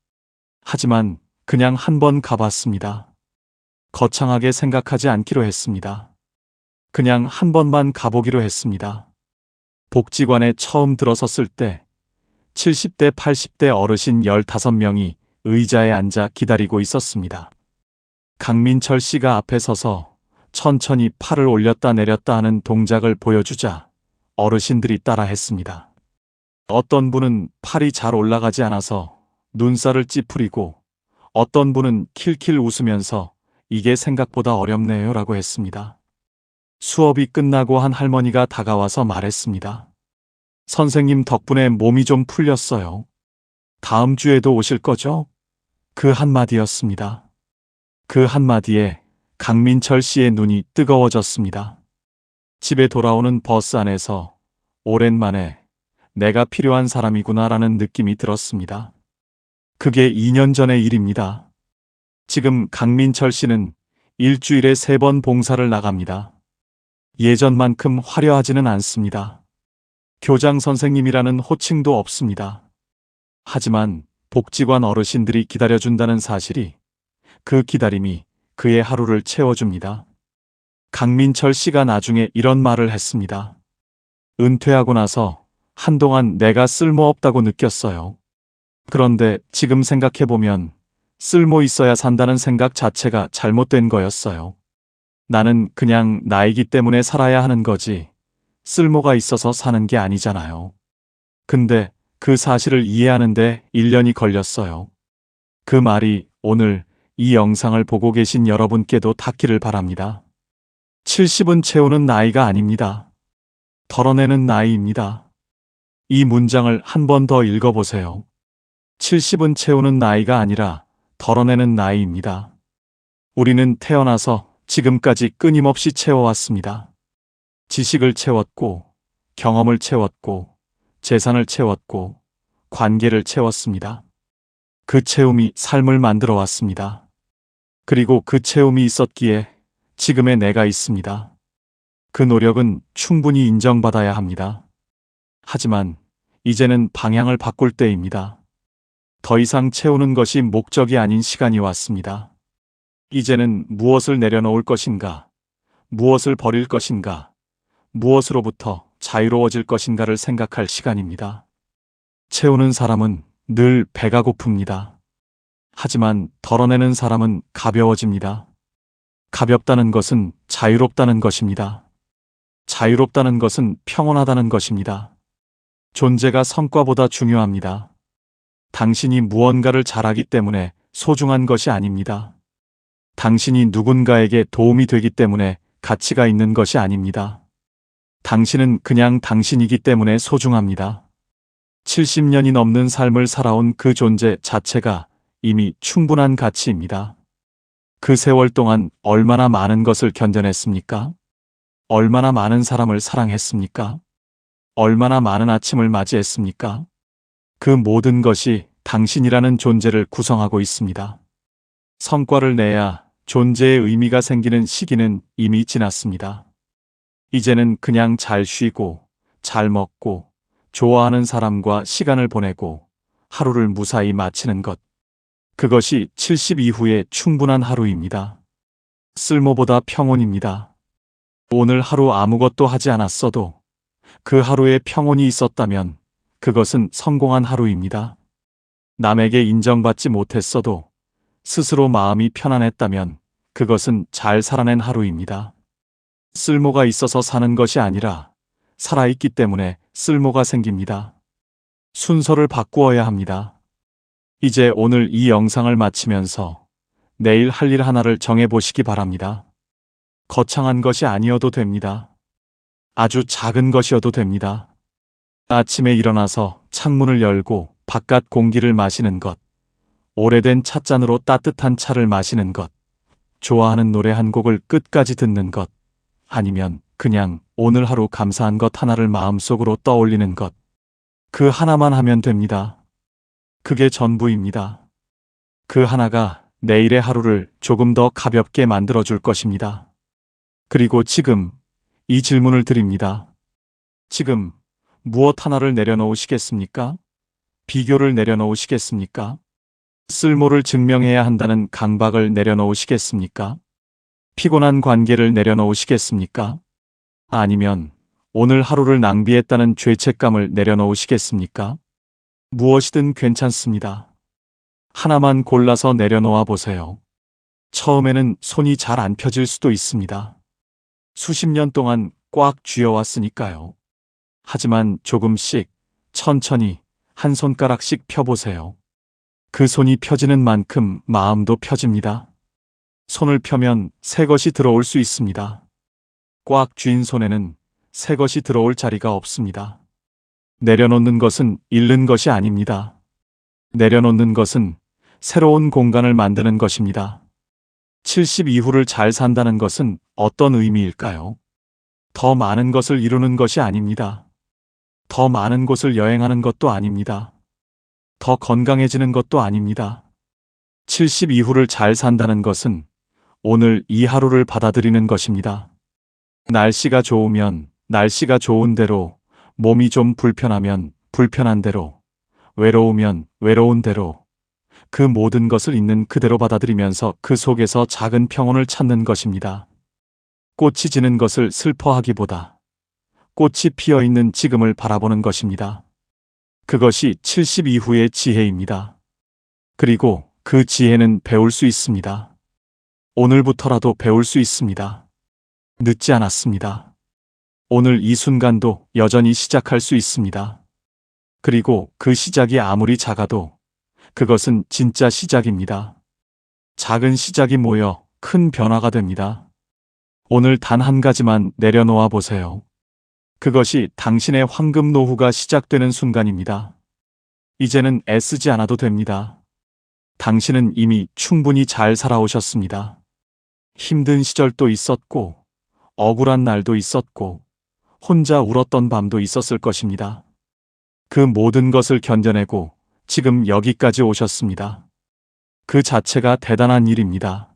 하지만 그냥 한번 가봤습니다. 거창하게 생각하지 않기로 했습니다. 그냥 한 번만 가보기로 했습니다. 복지관에 처음 들어섰을 때 70대, 80대 어르신 15명이 의자에 앉아 기다리고 있었습니다. 강민철 씨가 앞에 서서 천천히 팔을 올렸다 내렸다 하는 동작을 보여주자 어르신들이 따라 했습니다. 어떤 분은 팔이 잘 올라가지 않아서 눈살을 찌푸리고 어떤 분은 킬킬 웃으면서 이게 생각보다 어렵네요 라고 했습니다. 수업이 끝나고 한 할머니가 다가와서 말했습니다. 선생님 덕분에 몸이 좀 풀렸어요. 다음 주에도 오실 거죠? 그 한마디였습니다. 그 한마디에 강민철 씨의 눈이 뜨거워졌습니다. 집에 돌아오는 버스 안에서 오랜만에 내가 필요한 사람이구나라는 느낌이 들었습니다. 그게 2년 전의 일입니다. 지금 강민철 씨는 일주일에 3번 봉사를 나갑니다. 예전만큼 화려하지는 않습니다. 교장 선생님이라는 호칭도 없습니다. 하지만 복지관 어르신들이 기다려준다는 사실이, 그 기다림이 그의 하루를 채워줍니다. 강민철 씨가 나중에 이런 말을 했습니다. 은퇴하고 나서 한동안 내가 쓸모없다고 느꼈어요. 그런데 지금 생각해보면 쓸모 있어야 산다는 생각 자체가 잘못된 거였어요. 나는 그냥 나이기 때문에 살아야 하는 거지 쓸모가 있어서 사는 게 아니잖아요. 근데 그 사실을 이해하는데 1년이 걸렸어요. 그 말이 오늘 이 영상을 보고 계신 여러분께도 닿기를 바랍니다. 70은 채우는 나이가 아닙니다. 덜어내는 나이입니다. 이 문장을 한 번 더 읽어보세요. 70은 채우는 나이가 아니라 덜어내는 나이입니다. 우리는 태어나서 지금까지 끊임없이 채워왔습니다. 지식을 채웠고, 경험을 채웠고, 재산을 채웠고, 관계를 채웠습니다. 그 채움이 삶을 만들어 왔습니다. 그리고 그 채움이 있었기에 지금의 내가 있습니다. 그 노력은 충분히 인정받아야 합니다. 하지만 이제는 방향을 바꿀 때입니다. 더 이상 채우는 것이 목적이 아닌 시간이 왔습니다. 이제는 무엇을 내려놓을 것인가, 무엇을 버릴 것인가, 무엇으로부터 자유로워질 것인가를 생각할 시간입니다. 채우는 사람은 늘 배가 고픕니다. 하지만 덜어내는 사람은 가벼워집니다. 가볍다는 것은 자유롭다는 것입니다. 자유롭다는 것은 평온하다는 것입니다. 존재가 성과보다 중요합니다. 당신이 무언가를 잘하기 때문에 소중한 것이 아닙니다. 당신이 누군가에게 도움이 되기 때문에 가치가 있는 것이 아닙니다. 당신은 그냥 당신이기 때문에 소중합니다. 70년이 넘는 삶을 살아온 그 존재 자체가 이미 충분한 가치입니다. 그 세월 동안 얼마나 많은 것을 견뎌냈습니까? 얼마나 많은 사람을 사랑했습니까? 얼마나 많은 아침을 맞이했습니까? 그 모든 것이 당신이라는 존재를 구성하고 있습니다. 성과를 내야 존재의 의미가 생기는 시기는 이미 지났습니다. 이제는 그냥 잘 쉬고, 잘 먹고, 좋아하는 사람과 시간을 보내고, 하루를 무사히 마치는 것. 그것이 70 이후의 충분한 하루입니다. 쓸모보다 평온입니다. 오늘 하루 아무것도 하지 않았어도 그 하루에 평온이 있었다면 그것은 성공한 하루입니다. 남에게 인정받지 못했어도 스스로 마음이 편안했다면 그것은 잘 살아낸 하루입니다. 쓸모가 있어서 사는 것이 아니라 살아있기 때문에 쓸모가 생깁니다. 순서를 바꾸어야 합니다. 이제 오늘 이 영상을 마치면서 내일 할 일 하나를 정해보시기 바랍니다. 거창한 것이 아니어도 됩니다. 아주 작은 것이어도 됩니다. 아침에 일어나서 창문을 열고 바깥 공기를 마시는 것, 오래된 찻잔으로 따뜻한 차를 마시는 것, 좋아하는 노래 한 곡을 끝까지 듣는 것, 아니면 그냥 오늘 하루 감사한 것 하나를 마음속으로 떠올리는 것, 그 하나만 하면 됩니다. 그게 전부입니다. 그 하나가 내일의 하루를 조금 더 가볍게 만들어줄 것입니다. 그리고 지금 이 질문을 드립니다. 지금 무엇 하나를 내려놓으시겠습니까? 비교를 내려놓으시겠습니까? 쓸모를 증명해야 한다는 강박을 내려놓으시겠습니까? 피곤한 관계를 내려놓으시겠습니까? 아니면 오늘 하루를 낭비했다는 죄책감을 내려놓으시겠습니까? 무엇이든 괜찮습니다. 하나만 골라서 내려놓아 보세요. 처음에는 손이 잘 안 펴질 수도 있습니다. 수십 년 동안 꽉 쥐어왔으니까요. 하지만 조금씩, 천천히 한 손가락씩 펴보세요. 그 손이 펴지는 만큼 마음도 펴집니다. 손을 펴면 새 것이 들어올 수 있습니다. 꽉 쥔 손에는 새 것이 들어올 자리가 없습니다. 내려놓는 것은 잃는 것이 아닙니다. 내려놓는 것은 새로운 공간을 만드는 것입니다. 70 이후를 잘 산다는 것은 어떤 의미일까요? 더 많은 것을 이루는 것이 아닙니다. 더 많은 곳을 여행하는 것도 아닙니다. 더 건강해지는 것도 아닙니다. 70 이후를 잘 산다는 것은 오늘 이 하루를 받아들이는 것입니다. 날씨가 좋으면 날씨가 좋은 대로, 몸이 좀 불편하면 불편한 대로, 외로우면 외로운 대로, 그 모든 것을 있는 그대로 받아들이면서 그 속에서 작은 평온을 찾는 것입니다. 꽃이 지는 것을 슬퍼하기보다 꽃이 피어 있는 지금을 바라보는 것입니다. 그것이 70 이후의 지혜입니다. 그리고 그 지혜는 배울 수 있습니다. 오늘부터라도 배울 수 있습니다. 늦지 않았습니다. 오늘 이 순간도 여전히 시작할 수 있습니다. 그리고 그 시작이 아무리 작아도 그것은 진짜 시작입니다. 작은 시작이 모여 큰 변화가 됩니다. 오늘 단 한 가지만 내려놓아 보세요. 그것이 당신의 황금 노후가 시작되는 순간입니다. 이제는 애쓰지 않아도 됩니다. 당신은 이미 충분히 잘 살아오셨습니다. 힘든 시절도 있었고, 억울한 날도 있었고, 혼자 울었던 밤도 있었을 것입니다. 그 모든 것을 견뎌내고 지금 여기까지 오셨습니다. 그 자체가 대단한 일입니다.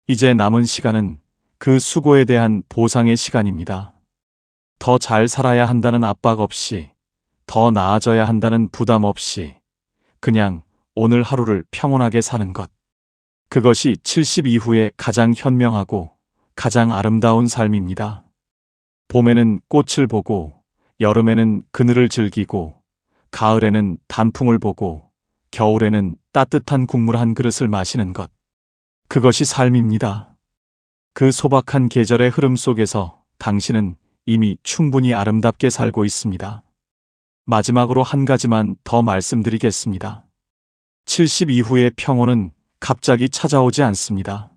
이제 남은 시간은 그 수고에 대한 보상의 시간입니다. 더 잘 살아야 한다는 압박 없이, 더 나아져야 한다는 부담 없이, 그냥 오늘 하루를 평온하게 사는 것. 그것이 70 이후에 가장 현명하고 가장 아름다운 삶입니다. 봄에는 꽃을 보고, 여름에는 그늘을 즐기고, 가을에는 단풍을 보고, 겨울에는 따뜻한 국물 한 그릇을 마시는 것. 그것이 삶입니다. 그 소박한 계절의 흐름 속에서 당신은 이미 충분히 아름답게 살고 있습니다. 마지막으로 한 가지만 더 말씀드리겠습니다. 70 이후의 평온은 갑자기 찾아오지 않습니다.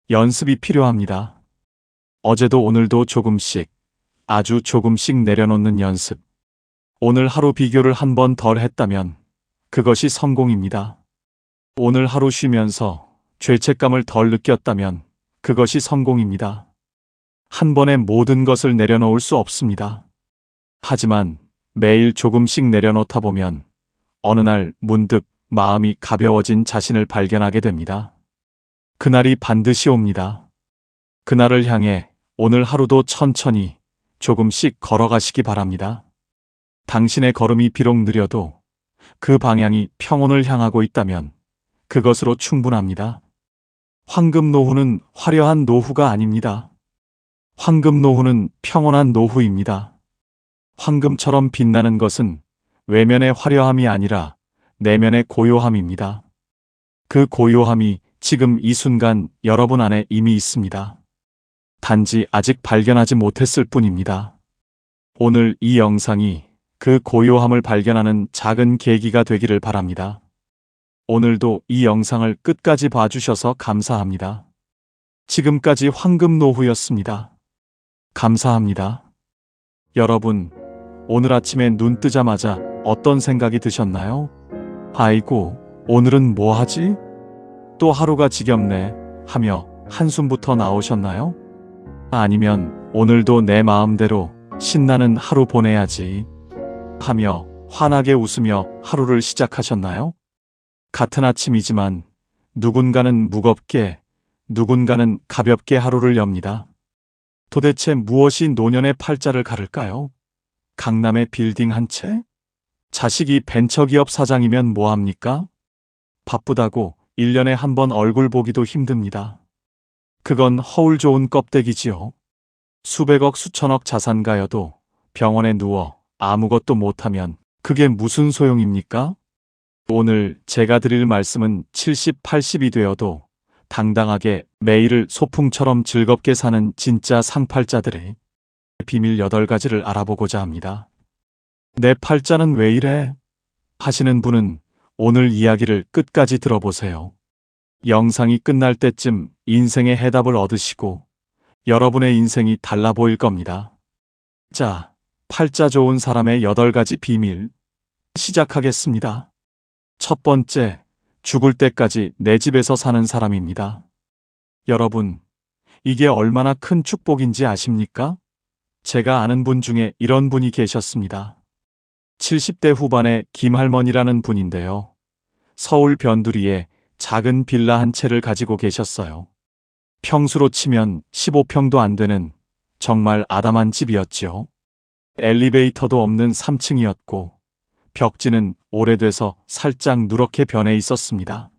연습이 필요합니다. 어제도 오늘도 조금씩, 아주 조금씩 내려놓는 연습. 오늘 하루 비교를 한 번 덜 했다면 그것이 성공입니다. 오늘 하루 쉬면서 죄책감을 덜 느꼈다면 그것이 성공입니다. 한 번에 모든 것을 내려놓을 수 없습니다. 하지만 매일 조금씩 내려놓다 보면 어느 날 문득 마음이 가벼워진 자신을 발견하게 됩니다. 그날이 반드시 옵니다. 그날을 향해 오늘 하루도 천천히 조금씩 걸어가시기 바랍니다. 당신의 걸음이 비록 느려도 그 방향이 평온을 향하고 있다면 그것으로 충분합니다. 황금 노후는 화려한 노후가 아닙니다. 황금 노후는 평온한 노후입니다. 황금처럼 빛나는 것은 외면의 화려함이 아니라 내면의 고요함입니다. 그 고요함이 지금 이 순간 여러분 안에 이미 있습니다. 단지 아직 발견하지 못했을 뿐입니다. 오늘 이 영상이 그 고요함을 발견하는 작은 계기가 되기를 바랍니다. 오늘도 이 영상을 끝까지 봐주셔서 감사합니다. 지금까지 황금 노후였습니다. 감사합니다. 여러분, 오늘 아침에 눈 뜨자마자 어떤 생각이 드셨나요? 아이고, 오늘은 뭐 하지? 또 하루가 지겹네 하며 한숨부터 나오셨나요? 아니면 오늘도 내 마음대로 신나는 하루 보내야지 하며 환하게 웃으며 하루를 시작하셨나요? 같은 아침이지만 누군가는 무겁게, 누군가는 가볍게 하루를 엽니다. 도대체 무엇이 노년의 팔자를 가를까요? 강남의 빌딩 한 채? 자식이 벤처기업 사장이면 뭐합니까? 바쁘다고 1년에 한 번 얼굴 보기도 힘듭니다. 그건 허울 좋은 껍데기지요. 수백억 수천억 자산가여도 병원에 누워 아무것도 못하면 그게 무슨 소용입니까? 오늘 제가 드릴 말씀은 70, 80이 되어도 당당하게 매일을 소풍처럼 즐겁게 사는 진짜 상팔자들의 비밀 8가지를 알아보고자 합니다. 내 팔자는 왜 이래? 하시는 분은 오늘 이야기를 끝까지 들어보세요. 영상이 끝날 때쯤 인생의 해답을 얻으시고 여러분의 인생이 달라 보일 겁니다. 자, 팔자 좋은 사람의 8가지 비밀 시작하겠습니다. 첫 번째, 죽을 때까지 내 집에서 사는 사람입니다. 여러분, 이게 얼마나 큰 축복인지 아십니까? 제가 아는 분 중에 이런 분이 계셨습니다. 70대 후반의 김할머니라는 분인데요. 서울 변두리에 작은 빌라 한 채를 가지고 계셨어요. 평수로 치면 15평도 안 되는 정말 아담한 집이었지요. 엘리베이터도 없는 3층이었고 벽지는 오래돼서 살짝 누렇게 변해 있었습니다.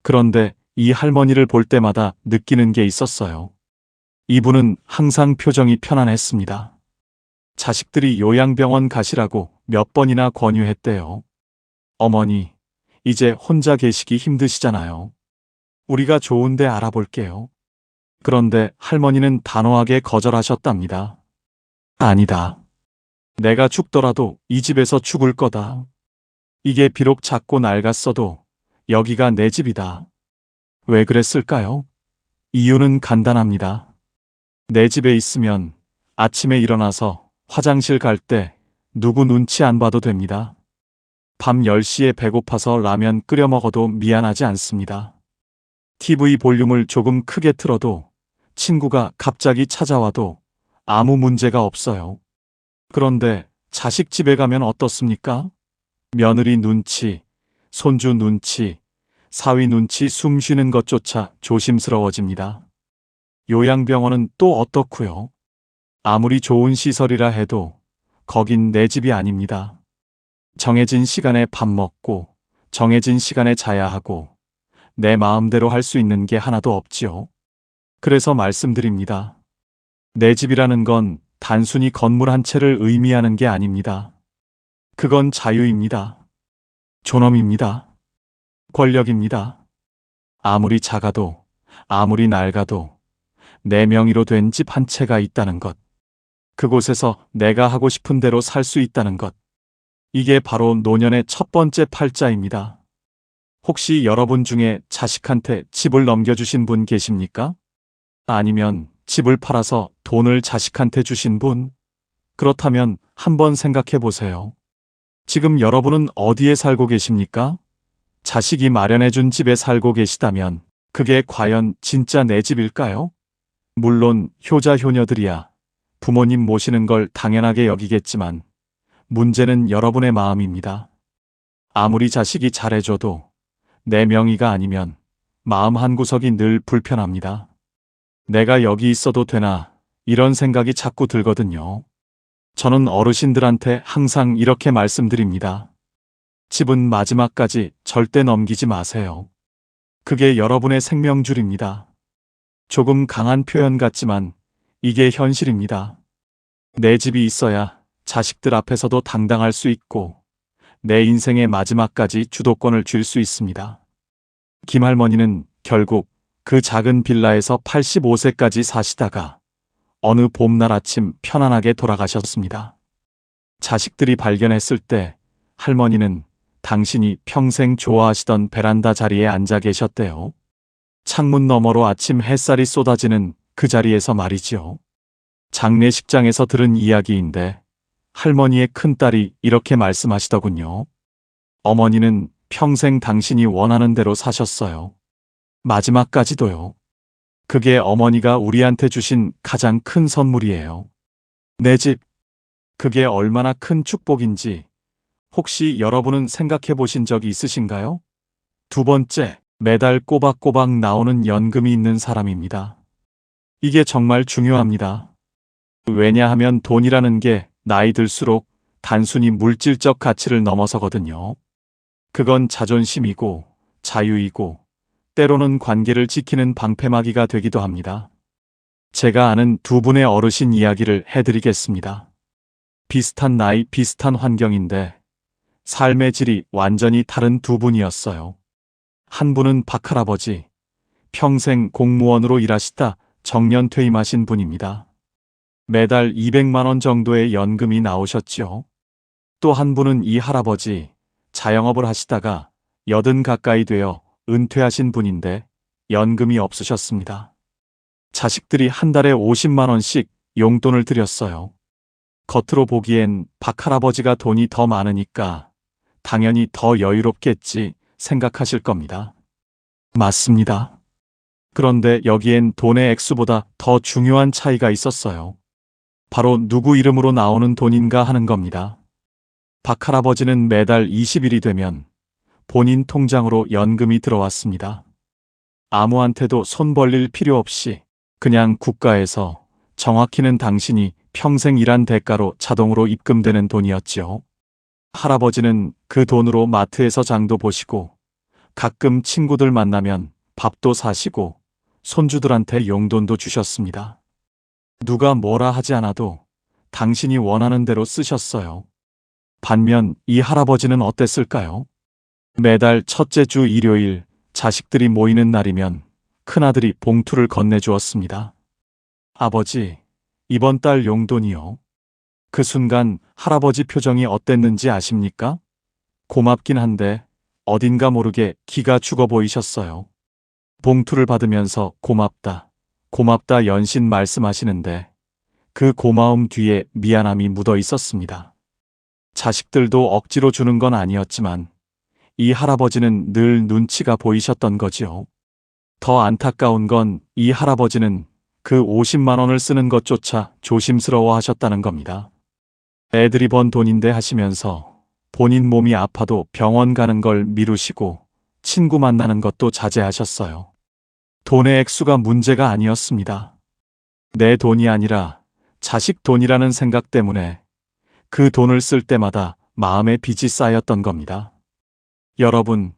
그런데 이 할머니를 볼 때마다 느끼는 게 있었어요. 이분은 항상 표정이 편안했습니다. 자식들이 요양병원 가시라고 몇 번이나 권유했대요. 어머니, 이제 혼자 계시기 힘드시잖아요. 우리가 좋은 데 알아볼게요. 그런데 할머니는 단호하게 거절하셨답니다. 아니다. 내가 죽더라도 이 집에서 죽을 거다. 이게 비록 작고 낡았어도 여기가 내 집이다. 왜 그랬을까요? 이유는 간단합니다. 내 집에 있으면 아침에 일어나서 화장실 갈 때 누구 눈치 안 봐도 됩니다. 밤 10시에 배고파서 라면 끓여 먹어도 미안하지 않습니다. TV 볼륨을 조금 크게 틀어도 친구가 갑자기 찾아와도 아무 문제가 없어요. 그런데 자식 집에 가면 어떻습니까? 며느리 눈치, 손주 눈치, 사위 눈치 숨 쉬는 것조차 조심스러워집니다. 요양병원은 또 어떻고요? 아무리 좋은 시설이라 해도 거긴 내 집이 아닙니다. 정해진 시간에 밥 먹고 정해진 시간에 자야 하고 내 마음대로 할 수 있는 게 하나도 없지요. 그래서 말씀드립니다. 내 집이라는 건 단순히 건물 한 채를 의미하는 게 아닙니다. 그건 자유입니다. 존엄입니다. 권력입니다. 아무리 작아도 아무리 낡아도 내 명의로 된 집 한 채가 있다는 것. 그곳에서 내가 하고 싶은 대로 살 수 있다는 것. 이게 바로 노년의 첫 번째 팔자입니다. 혹시 여러분 중에 자식한테 집을 넘겨주신 분 계십니까? 아니면 집을 팔아서 돈을 자식한테 주신 분? 그렇다면 한번 생각해 보세요. 지금 여러분은 어디에 살고 계십니까? 자식이 마련해준 집에 살고 계시다면 그게 과연 진짜 내 집일까요? 물론 효자 효녀들이야 부모님 모시는 걸 당연하게 여기겠지만 문제는 여러분의 마음입니다. 아무리 자식이 잘해줘도 내 명의가 아니면 마음 한구석이 늘 불편합니다. 내가 여기 있어도 되나 이런 생각이 자꾸 들거든요. 저는 어르신들한테 항상 이렇게 말씀드립니다. 집은 마지막까지 절대 넘기지 마세요. 그게 여러분의 생명줄입니다. 조금 강한 표현 같지만 이게 현실입니다. 내 집이 있어야 자식들 앞에서도 당당할 수 있고 내 인생의 마지막까지 주도권을 쥘 수 있습니다. 김할머니는 결국 그 작은 빌라에서 85세까지 사시다가 어느 봄날 아침 편안하게 돌아가셨습니다. 자식들이 발견했을 때 할머니는 당신이 평생 좋아하시던 베란다 자리에 앉아 계셨대요. 창문 너머로 아침 햇살이 쏟아지는 그 자리에서 말이지요. 장례식장에서 들은 이야기인데 할머니의 큰딸이 이렇게 말씀하시더군요. 어머니는 평생 당신이 원하는 대로 사셨어요. 마지막까지도요. 그게 어머니가 우리한테 주신 가장 큰 선물이에요. 내 집. 그게 얼마나 큰 축복인지 혹시 여러분은 생각해 보신 적이 있으신가요? 두 번째, 매달 꼬박꼬박 나오는 연금이 있는 사람입니다. 이게 정말 중요합니다. 왜냐하면 돈이라는 게 나이 들수록 단순히 물질적 가치를 넘어서거든요. 그건 자존심이고 자유이고 때로는 관계를 지키는 방패막이가 되기도 합니다. 제가 아는 두 분의 어르신 이야기를 해드리겠습니다. 비슷한 나이, 비슷한 환경인데 삶의 질이 완전히 다른 두 분이었어요. 한 분은 박할아버지, 평생 공무원으로 일하시다 정년 퇴임하신 분입니다. 매달 200만 원 정도의 연금이 나오셨죠. 또 한 분은 이 할아버지, 자영업을 하시다가 80 가까이 되어 은퇴하신 분인데 연금이 없으셨습니다. 자식들이 한 달에 50만 원씩 용돈을 드렸어요. 겉으로 보기엔 박 할아버지가 돈이 더 많으니까 당연히 더 여유롭겠지 생각하실 겁니다. 맞습니다. 그런데 여기엔 돈의 액수보다 더 중요한 차이가 있었어요. 바로 누구 이름으로 나오는 돈인가 하는 겁니다. 박 할아버지는 매달 20일이 되면 본인 통장으로 연금이 들어왔습니다. 아무한테도 손 벌릴 필요 없이 그냥 국가에서 정확히는 당신이 평생 일한 대가로 자동으로 입금되는 돈이었지요. 할아버지는 그 돈으로 마트에서 장도 보시고 가끔 친구들 만나면 밥도 사시고 손주들한테 용돈도 주셨습니다. 누가 뭐라 하지 않아도 당신이 원하는 대로 쓰셨어요. 반면 이 할아버지는 어땠을까요? 매달 첫째 주 일요일 자식들이 모이는 날이면 큰아들이 봉투를 건네주었습니다. 아버지, 이번 달 용돈이요. 그 순간 할아버지 표정이 어땠는지 아십니까? 고맙긴 한데 어딘가 모르게 기가 죽어 보이셨어요. 봉투를 받으면서 고맙다, 고맙다 연신 말씀하시는데 그 고마움 뒤에 미안함이 묻어 있었습니다. 자식들도 억지로 주는 건 아니었지만 이 할아버지는 늘 눈치가 보이셨던 거지요. 더 안타까운 건 이 할아버지는 그 50만 원을 쓰는 것조차 조심스러워 하셨다는 겁니다. 애들이 번 돈인데 하시면서 본인 몸이 아파도 병원 가는 걸 미루시고 친구 만나는 것도 자제하셨어요. 돈의 액수가 문제가 아니었습니다. 내 돈이 아니라 자식 돈이라는 생각 때문에 그 돈을 쓸 때마다 마음의 빚이 쌓였던 겁니다. 여러분,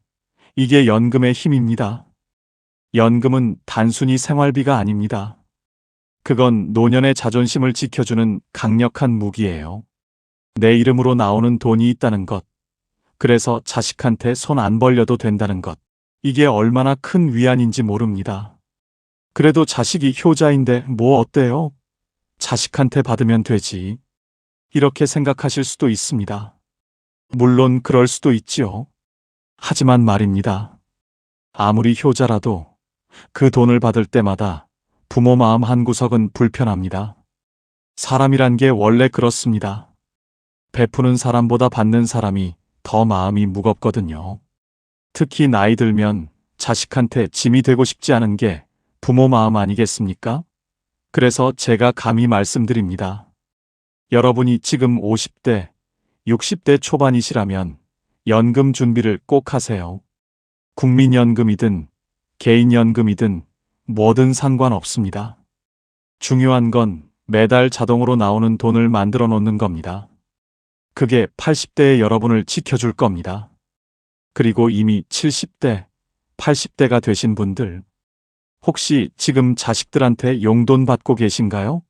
이게 연금의 힘입니다. 연금은 단순히 생활비가 아닙니다. 그건 노년의 자존심을 지켜주는 강력한 무기예요. 내 이름으로 나오는 돈이 있다는 것, 그래서 자식한테 손 안 벌려도 된다는 것, 이게 얼마나 큰 위안인지 모릅니다. 그래도 자식이 효자인데 뭐 어때요? 자식한테 받으면 되지. 이렇게 생각하실 수도 있습니다. 물론 그럴 수도 있지요. 하지만 말입니다. 아무리 효자라도 그 돈을 받을 때마다 부모 마음 한구석은 불편합니다. 사람이란 게 원래 그렇습니다. 베푸는 사람보다 받는 사람이 더 마음이 무겁거든요. 특히 나이 들면 자식한테 짐이 되고 싶지 않은 게 부모 마음 아니겠습니까? 그래서 제가 감히 말씀드립니다. 여러분이 지금 50대, 60대 초반이시라면 연금 준비를 꼭 하세요. 국민연금이든 개인연금이든 뭐든 상관없습니다. 중요한 건 매달 자동으로 나오는 돈을 만들어 놓는 겁니다. 그게 80대의 여러분을 지켜줄 겁니다. 그리고 이미 70대, 80대가 되신 분들, 혹시 지금 자식들한테 용돈 받고 계신가요?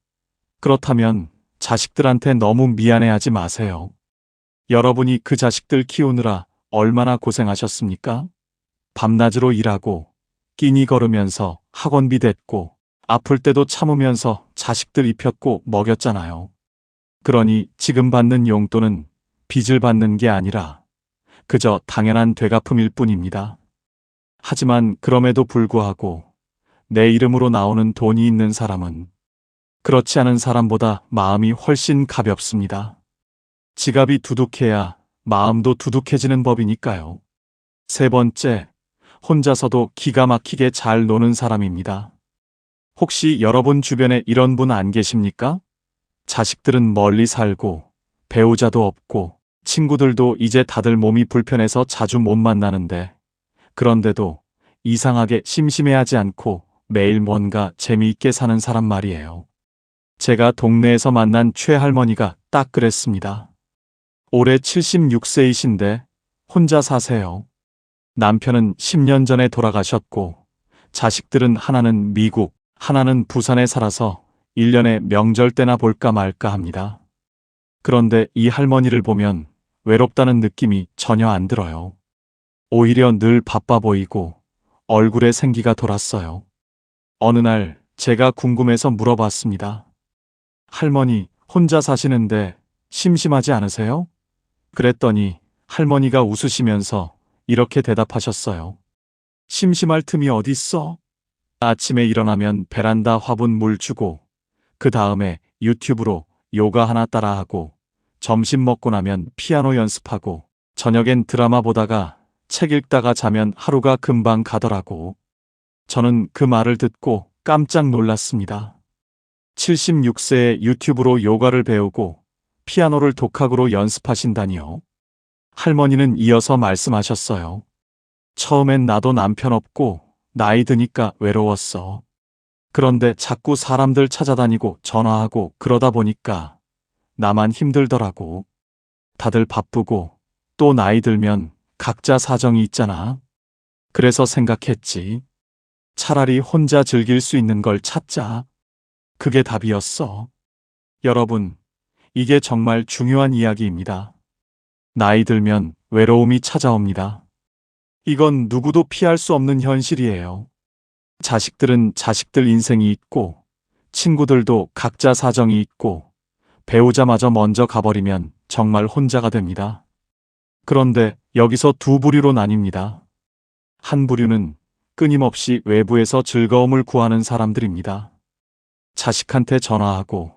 그렇다면 자식들한테 너무 미안해하지 마세요. 여러분이 그 자식들 키우느라 얼마나 고생하셨습니까? 밤낮으로 일하고 끼니 걸으면서 학원비 댔고 아플 때도 참으면서 자식들 입혔고 먹였잖아요. 그러니 지금 받는 용돈은 빚을 받는 게 아니라 그저 당연한 되갚음일 뿐입니다. 하지만 그럼에도 불구하고 내 이름으로 나오는 돈이 있는 사람은 그렇지 않은 사람보다 마음이 훨씬 가볍습니다. 지갑이 두둑해야 마음도 두둑해지는 법이니까요. 세 번째, 혼자서도 기가 막히게 잘 노는 사람입니다. 혹시 여러분 주변에 이런 분 안 계십니까? 자식들은 멀리 살고 배우자도 없고 친구들도 이제 다들 몸이 불편해서 자주 못 만나는데 그런데도 이상하게 심심해하지 않고 매일 뭔가 재미있게 사는 사람 말이에요. 제가 동네에서 만난 최할머니가 딱 그랬습니다. 올해 76세이신데 혼자 사세요. 남편은 10년 전에 돌아가셨고 자식들은 하나는 미국, 하나는 부산에 살아서 1년에 명절 때나 볼까 말까 합니다. 그런데 이 할머니를 보면 외롭다는 느낌이 전혀 안 들어요. 오히려 늘 바빠 보이고 얼굴에 생기가 돌았어요. 어느 날 제가 궁금해서 물어봤습니다. 할머니, 혼자 사시는데 심심하지 않으세요? 그랬더니 할머니가 웃으시면서 이렇게 대답하셨어요. 심심할 틈이 어딨어? 아침에 일어나면 베란다 화분 물 주고 그 다음에 유튜브로 요가 하나 따라하고 점심 먹고 나면 피아노 연습하고 저녁엔 드라마 보다가 책 읽다가 자면 하루가 금방 가더라고. 저는 그 말을 듣고 깜짝 놀랐습니다. 76세에 유튜브로 요가를 배우고 피아노를 독학으로 연습하신다니요. 할머니는 이어서 말씀하셨어요. 처음엔 나도 남편 없고 나이 드니까 외로웠어. 그런데 자꾸 사람들 찾아다니고 전화하고 그러다 보니까 나만 힘들더라고. 다들 바쁘고 또 나이 들면 각자 사정이 있잖아. 그래서 생각했지. 차라리 혼자 즐길 수 있는 걸 찾자. 그게 답이었어. 여러분, 이게 정말 중요한 이야기입니다. 나이 들면 외로움이 찾아옵니다. 이건 누구도 피할 수 없는 현실이에요. 자식들은 자식들 인생이 있고, 친구들도 각자 사정이 있고, 배우자마저 먼저 가버리면 정말 혼자가 됩니다. 그런데 여기서 두 부류로 나뉩니다. 한 부류는 끊임없이 외부에서 즐거움을 구하는 사람들입니다. 자식한테 전화하고,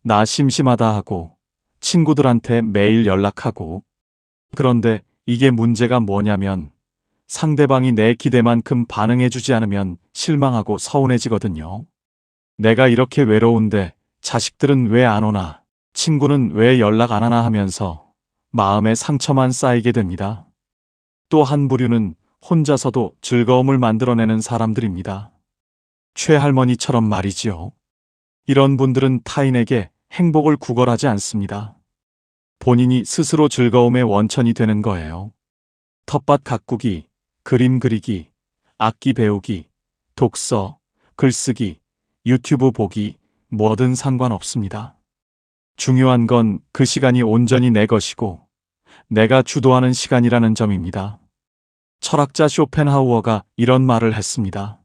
나 심심하다 하고, 친구들한테 매일 연락하고. 그런데 이게 문제가 뭐냐면, 상대방이 내 기대만큼 반응해주지 않으면 실망하고 서운해지거든요. 내가 이렇게 외로운데 자식들은 왜 안 오나, 친구는 왜 연락 안 하나 하면서 마음에 상처만 쌓이게 됩니다. 또 한 부류는 혼자서도 즐거움을 만들어내는 사람들입니다. 최할머니처럼 말이지요. 이런 분들은 타인에게 행복을 구걸하지 않습니다. 본인이 스스로 즐거움의 원천이 되는 거예요. 텃밭 가꾸기, 그림 그리기, 악기 배우기, 독서, 글쓰기, 유튜브 보기, 뭐든 상관없습니다. 중요한 건 그 시간이 온전히 내 것이고 내가 주도하는 시간이라는 점입니다. 철학자 쇼펜하우어가 이런 말을 했습니다.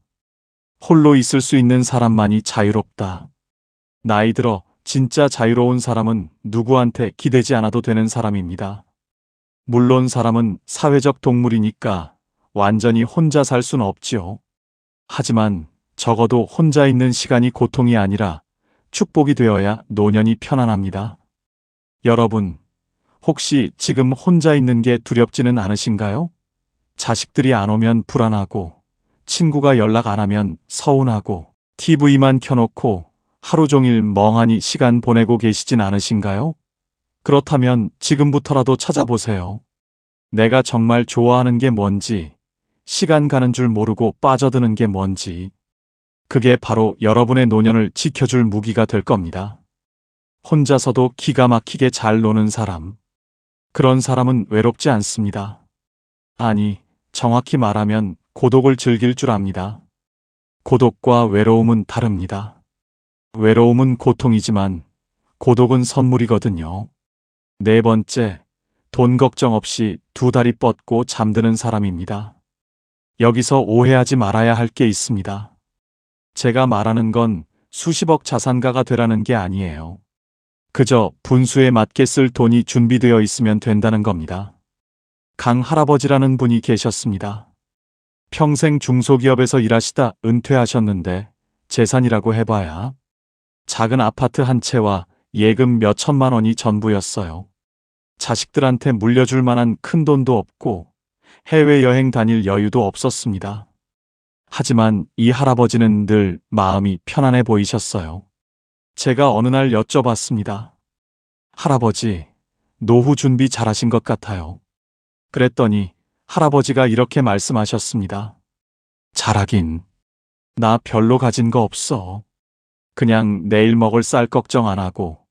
홀로 있을 수 있는 사람만이 자유롭다. 나이 들어 진짜 자유로운 사람은 누구한테 기대지 않아도 되는 사람입니다. 물론 사람은 사회적 동물이니까 완전히 혼자 살 수는 없지요. 하지만 적어도 혼자 있는 시간이 고통이 아니라 축복이 되어야 노년이 편안합니다. 여러분, 혹시 지금 혼자 있는 게 두렵지는 않으신가요? 자식들이 안 오면 불안하고, 친구가 연락 안 하면 서운하고, TV만 켜놓고 하루 종일 멍하니 시간 보내고 계시진 않으신가요? 그렇다면 지금부터라도 찾아보세요. 내가 정말 좋아하는 게 뭔지, 시간 가는 줄 모르고 빠져드는 게 뭔지, 그게 바로 여러분의 노년을 지켜줄 무기가 될 겁니다. 혼자서도 기가 막히게 잘 노는 사람. 그런 사람은 외롭지 않습니다. 아니, 정확히 말하면 고독을 즐길 줄 압니다. 고독과 외로움은 다릅니다. 외로움은 고통이지만 고독은 선물이거든요. 네 번째, 돈 걱정 없이 두 다리 뻗고 잠드는 사람입니다. 여기서 오해하지 말아야 할 게 있습니다. 제가 말하는 건 수십억 자산가가 되라는 게 아니에요. 그저 분수에 맞게 쓸 돈이 준비되어 있으면 된다는 겁니다. 강 할아버지라는 분이 계셨습니다. 평생 중소기업에서 일하시다 은퇴하셨는데 재산이라고 해봐야 작은 아파트 한 채와 예금 몇 천만 원이 전부였어요. 자식들한테 물려줄 만한 큰 돈도 없고 해외여행 다닐 여유도 없었습니다. 하지만 이 할아버지는 늘 마음이 편안해 보이셨어요. 제가 어느 날 여쭤봤습니다. 할아버지, 노후 준비 잘하신 것 같아요. 그랬더니 할아버지가 이렇게 말씀하셨습니다. 잘하긴. 나 별로 가진 거 없어. 그냥 내일 먹을 쌀 걱정 안 하고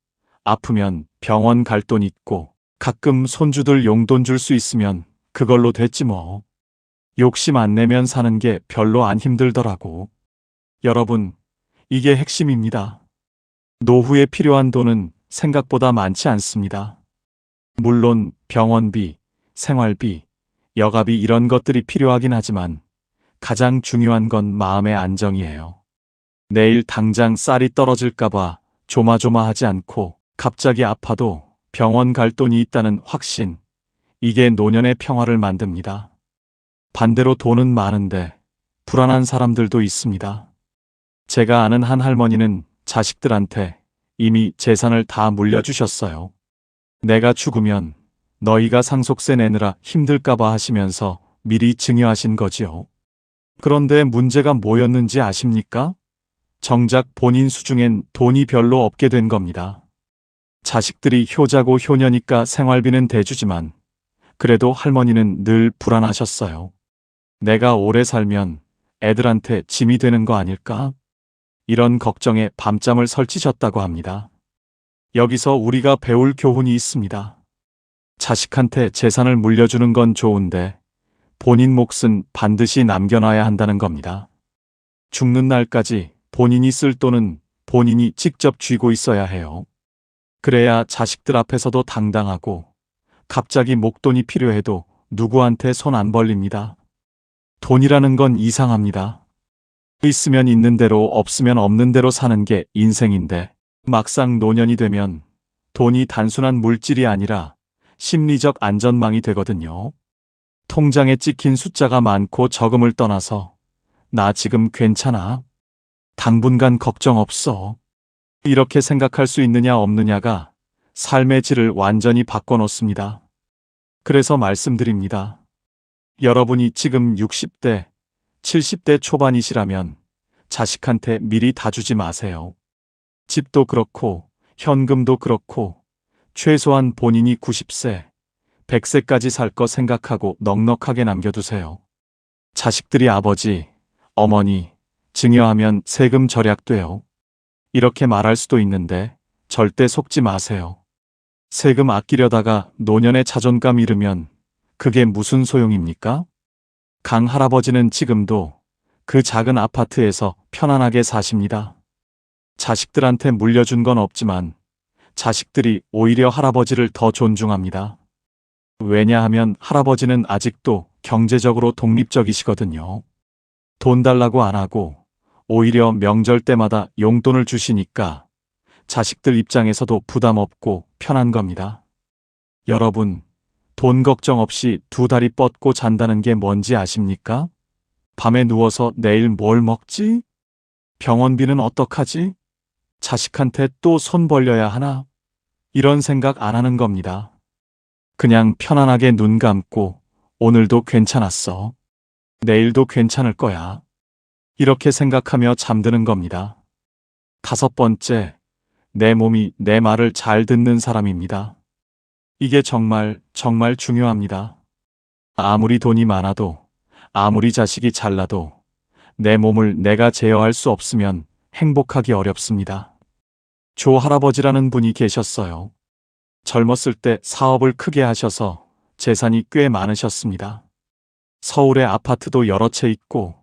아프면 병원 갈 돈 있고 가끔 손주들 용돈 줄 수 있으면 그걸로 됐지 뭐. 욕심 안 내면 사는 게 별로 안 힘들더라고. 여러분, 이게 핵심입니다. 노후에 필요한 돈은 생각보다 많지 않습니다. 물론 병원비, 생활비, 여가비 이런 것들이 필요하긴 하지만 가장 중요한 건 마음의 안정이에요. 내일 당장 쌀이 떨어질까봐 조마조마하지 않고 갑자기 아파도 병원 갈 돈이 있다는 확신, 이게 노년의 평화를 만듭니다. 반대로 돈은 많은데 불안한 사람들도 있습니다. 제가 아는 한 할머니는 자식들한테 이미 재산을 다 물려주셨어요. 내가 죽으면 너희가 상속세 내느라 힘들까봐 하시면서 미리 증여하신 거지요. 그런데 문제가 뭐였는지 아십니까? 정작 본인 수중엔 돈이 별로 없게 된 겁니다. 자식들이 효자고 효녀니까 생활비는 대주지만 그래도 할머니는 늘 불안하셨어요. 내가 오래 살면 애들한테 짐이 되는 거 아닐까? 이런 걱정에 밤잠을 설치셨다고 합니다. 여기서 우리가 배울 교훈이 있습니다. 자식한테 재산을 물려주는 건 좋은데 본인 몫은 반드시 남겨놔야 한다는 겁니다. 죽는 날까지 본인이 쓸 돈은 본인이 직접 쥐고 있어야 해요. 그래야 자식들 앞에서도 당당하고 갑자기 목돈이 필요해도 누구한테 손 안 벌립니다. 돈이라는 건 이상합니다. 있으면 있는 대로 없으면 없는 대로 사는 게 인생인데 막상 노년이 되면 돈이 단순한 물질이 아니라 심리적 안전망이 되거든요. 통장에 찍힌 숫자가 많고 적음을 떠나서 나 지금 괜찮아. 당분간 걱정 없어. 이렇게 생각할 수 있느냐 없느냐가 삶의 질을 완전히 바꿔놓습니다. 그래서 말씀드립니다. 여러분이 지금 60대, 70대 초반이시라면 자식한테 미리 다 주지 마세요. 집도 그렇고 현금도 그렇고 최소한 본인이 90세, 100세까지 살 거 생각하고 넉넉하게 남겨두세요. 자식들이 아버지, 어머니, 증여하면 세금 절약돼요. 이렇게 말할 수도 있는데 절대 속지 마세요. 세금 아끼려다가 노년에 자존감 잃으면 그게 무슨 소용입니까? 강 할아버지는 지금도 그 작은 아파트에서 편안하게 사십니다. 자식들한테 물려준 건 없지만 자식들이 오히려 할아버지를 더 존중합니다. 왜냐하면 할아버지는 아직도 경제적으로 독립적이시거든요. 돈 달라고 안 하고 오히려 명절 때마다 용돈을 주시니까 자식들 입장에서도 부담 없고 편한 겁니다. 여러분, 돈 걱정 없이 두 다리 뻗고 잔다는 게 뭔지 아십니까? 밤에 누워서 내일 뭘 먹지? 병원비는 어떡하지? 자식한테 또 손 벌려야 하나? 이런 생각 안 하는 겁니다. 그냥 편안하게 눈 감고 오늘도 괜찮았어. 내일도 괜찮을 거야. 이렇게 생각하며 잠드는 겁니다. 5번째, 내 몸이 내 말을 잘 듣는 사람입니다. 이게 정말 중요합니다. 아무리 돈이 많아도, 아무리 자식이 잘나도 내 몸을 내가 제어할 수 없으면 행복하기 어렵습니다. 조 할아버지라는 분이 계셨어요. 젊었을 때 사업을 크게 하셔서 재산이 꽤 많으셨습니다. 서울에 아파트도 여러 채 있고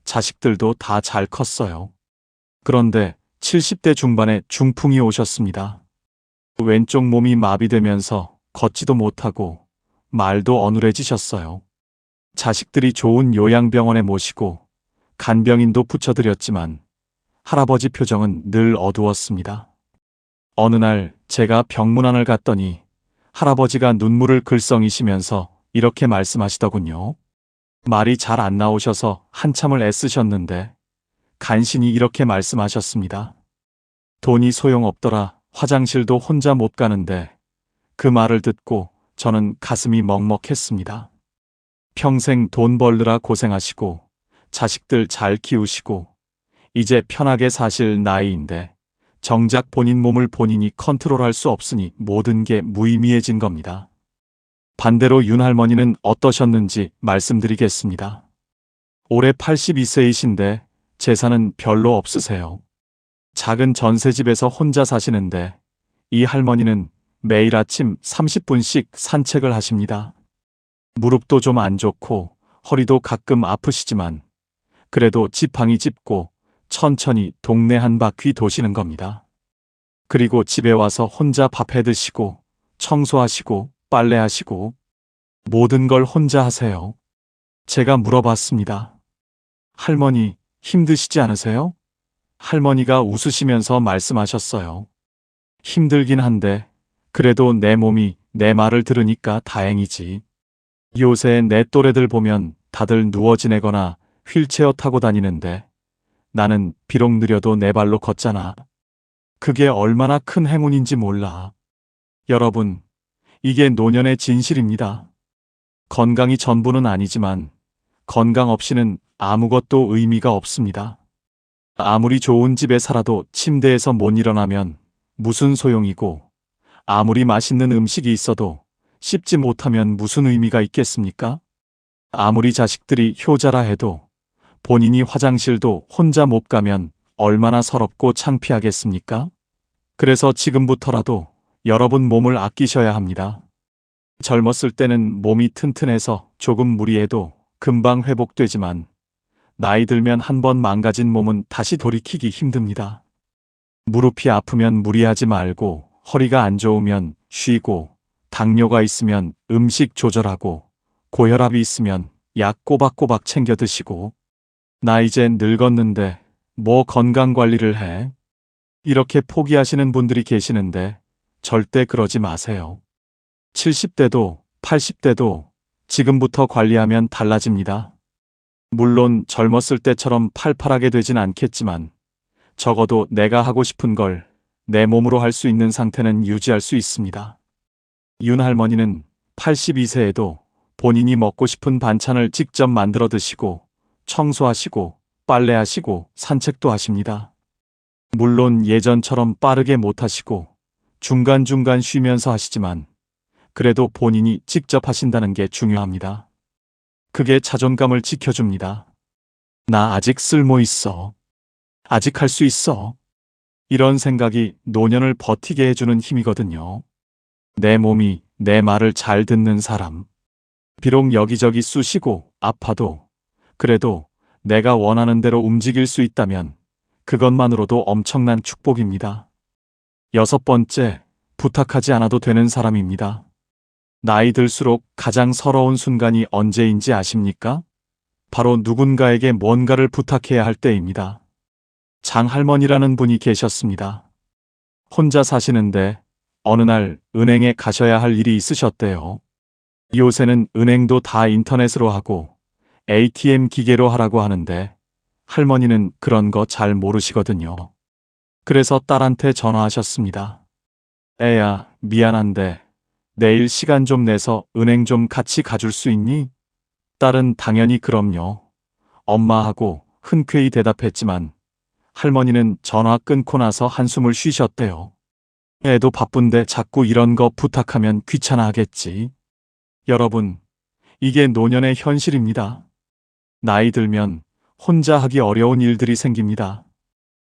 자식들도 다 잘 컸어요. 그런데 70대 중반에 중풍이 오셨습니다. 왼쪽 몸이 마비되면서 걷지도 못하고 말도 어눌해지셨어요. 자식들이 좋은 요양병원에 모시고 간병인도 붙여드렸지만 할아버지 표정은 늘 어두웠습니다. 어느 날 제가 병문안을 갔더니 할아버지가 눈물을 글썽이시면서 이렇게 말씀하시더군요. 말이 잘 안 나오셔서 한참을 애쓰셨는데 간신히 이렇게 말씀하셨습니다. 돈이 소용없더라. 화장실도 혼자 못 가는데 그 말을 듣고 저는 가슴이 먹먹했습니다. 평생 돈 벌느라 고생하시고 자식들 잘 키우시고 이제 편하게 사실 나이인데 정작 본인 몸을 본인이 컨트롤할 수 없으니 모든 게 무의미해진 겁니다. 반대로 윤 할머니는 어떠셨는지 말씀드리겠습니다. 올해 82세이신데 재산은 별로 없으세요. 작은 전셋집에서 혼자 사시는데 이 할머니는 매일 아침 30분씩 산책을 하십니다. 무릎도 좀 안 좋고 허리도 가끔 아프시지만 그래도 지팡이 짚고 천천히 동네 한 바퀴 도시는 겁니다. 그리고 집에 와서 혼자 밥 해 드시고 청소하시고 빨래하시고 모든 걸 혼자 하세요. 제가 물어봤습니다. 할머니, 힘드시지 않으세요? 할머니가 웃으시면서 말씀하셨어요. 힘들긴 한데 그래도 내 몸이 내 말을 들으니까 다행이지. 요새 내 또래들 보면 다들 누워 지내거나 휠체어 타고 다니는데 나는 비록 느려도 내 발로 걷잖아. 그게 얼마나 큰 행운인지 몰라. 여러분, 이게 노년의 진실입니다. 건강이 전부는 아니지만 건강 없이는 아무것도 의미가 없습니다. 아무리 좋은 집에 살아도 침대에서 못 일어나면 무슨 소용이고 아무리 맛있는 음식이 있어도 씹지 못하면 무슨 의미가 있겠습니까? 아무리 자식들이 효자라 해도 본인이 화장실도 혼자 못 가면 얼마나 서럽고 창피하겠습니까? 그래서 지금부터라도 여러분 몸을 아끼셔야 합니다. 젊었을 때는 몸이 튼튼해서 조금 무리해도 금방 회복되지만 나이 들면 한번 망가진 몸은 다시 돌이키기 힘듭니다. 무릎이 아프면 무리하지 말고, 허리가 안 좋으면 쉬고, 당뇨가 있으면 음식 조절하고, 고혈압이 있으면 약 꼬박꼬박 챙겨 드시고, 나 이제 늙었는데 뭐 건강 관리를 해? 이렇게 포기하시는 분들이 계시는데 절대 그러지 마세요. 70대도 80대도 지금부터 관리하면 달라집니다. 물론 젊었을 때처럼 팔팔하게 되진 않겠지만 적어도 내가 하고 싶은 걸 내 몸으로 할 수 있는 상태는 유지할 수 있습니다. 윤 할머니는 82세에도 본인이 먹고 싶은 반찬을 직접 만들어 드시고 청소하시고 빨래하시고 산책도 하십니다. 물론 예전처럼 빠르게 못 하시고 중간중간 쉬면서 하시지만 그래도 본인이 직접 하신다는 게 중요합니다. 그게 자존감을 지켜줍니다. 나 아직 쓸모 있어. 아직 할 수 있어. 이런 생각이 노년을 버티게 해주는 힘이거든요. 내 몸이 내 말을 잘 듣는 사람. 비록 여기저기 쑤시고 아파도 그래도 내가 원하는 대로 움직일 수 있다면 그것만으로도 엄청난 축복입니다. 6번째, 부탁하지 않아도 되는 사람입니다. 나이 들수록 가장 서러운 순간이 언제인지 아십니까? 바로 누군가에게 뭔가를 부탁해야 할 때입니다. 장할머니라는 분이 계셨습니다. 혼자 사시는데 어느 날 은행에 가셔야 할 일이 있으셨대요. 요새는 은행도 다 인터넷으로 하고 ATM 기계로 하라고 하는데 할머니는 그런 거 잘 모르시거든요. 그래서 딸한테 전화하셨습니다. 애야, 미안한데 내일 시간 좀 내서 은행 좀 같이 가줄 수 있니? 딸은 당연히 그럼요. 엄마하고 흔쾌히 대답했지만 할머니는 전화 끊고 나서 한숨을 쉬셨대요. 애도 바쁜데 자꾸 이런 거 부탁하면 귀찮아 하겠지. 여러분, 이게 노년의 현실입니다. 나이 들면 혼자 하기 어려운 일들이 생깁니다.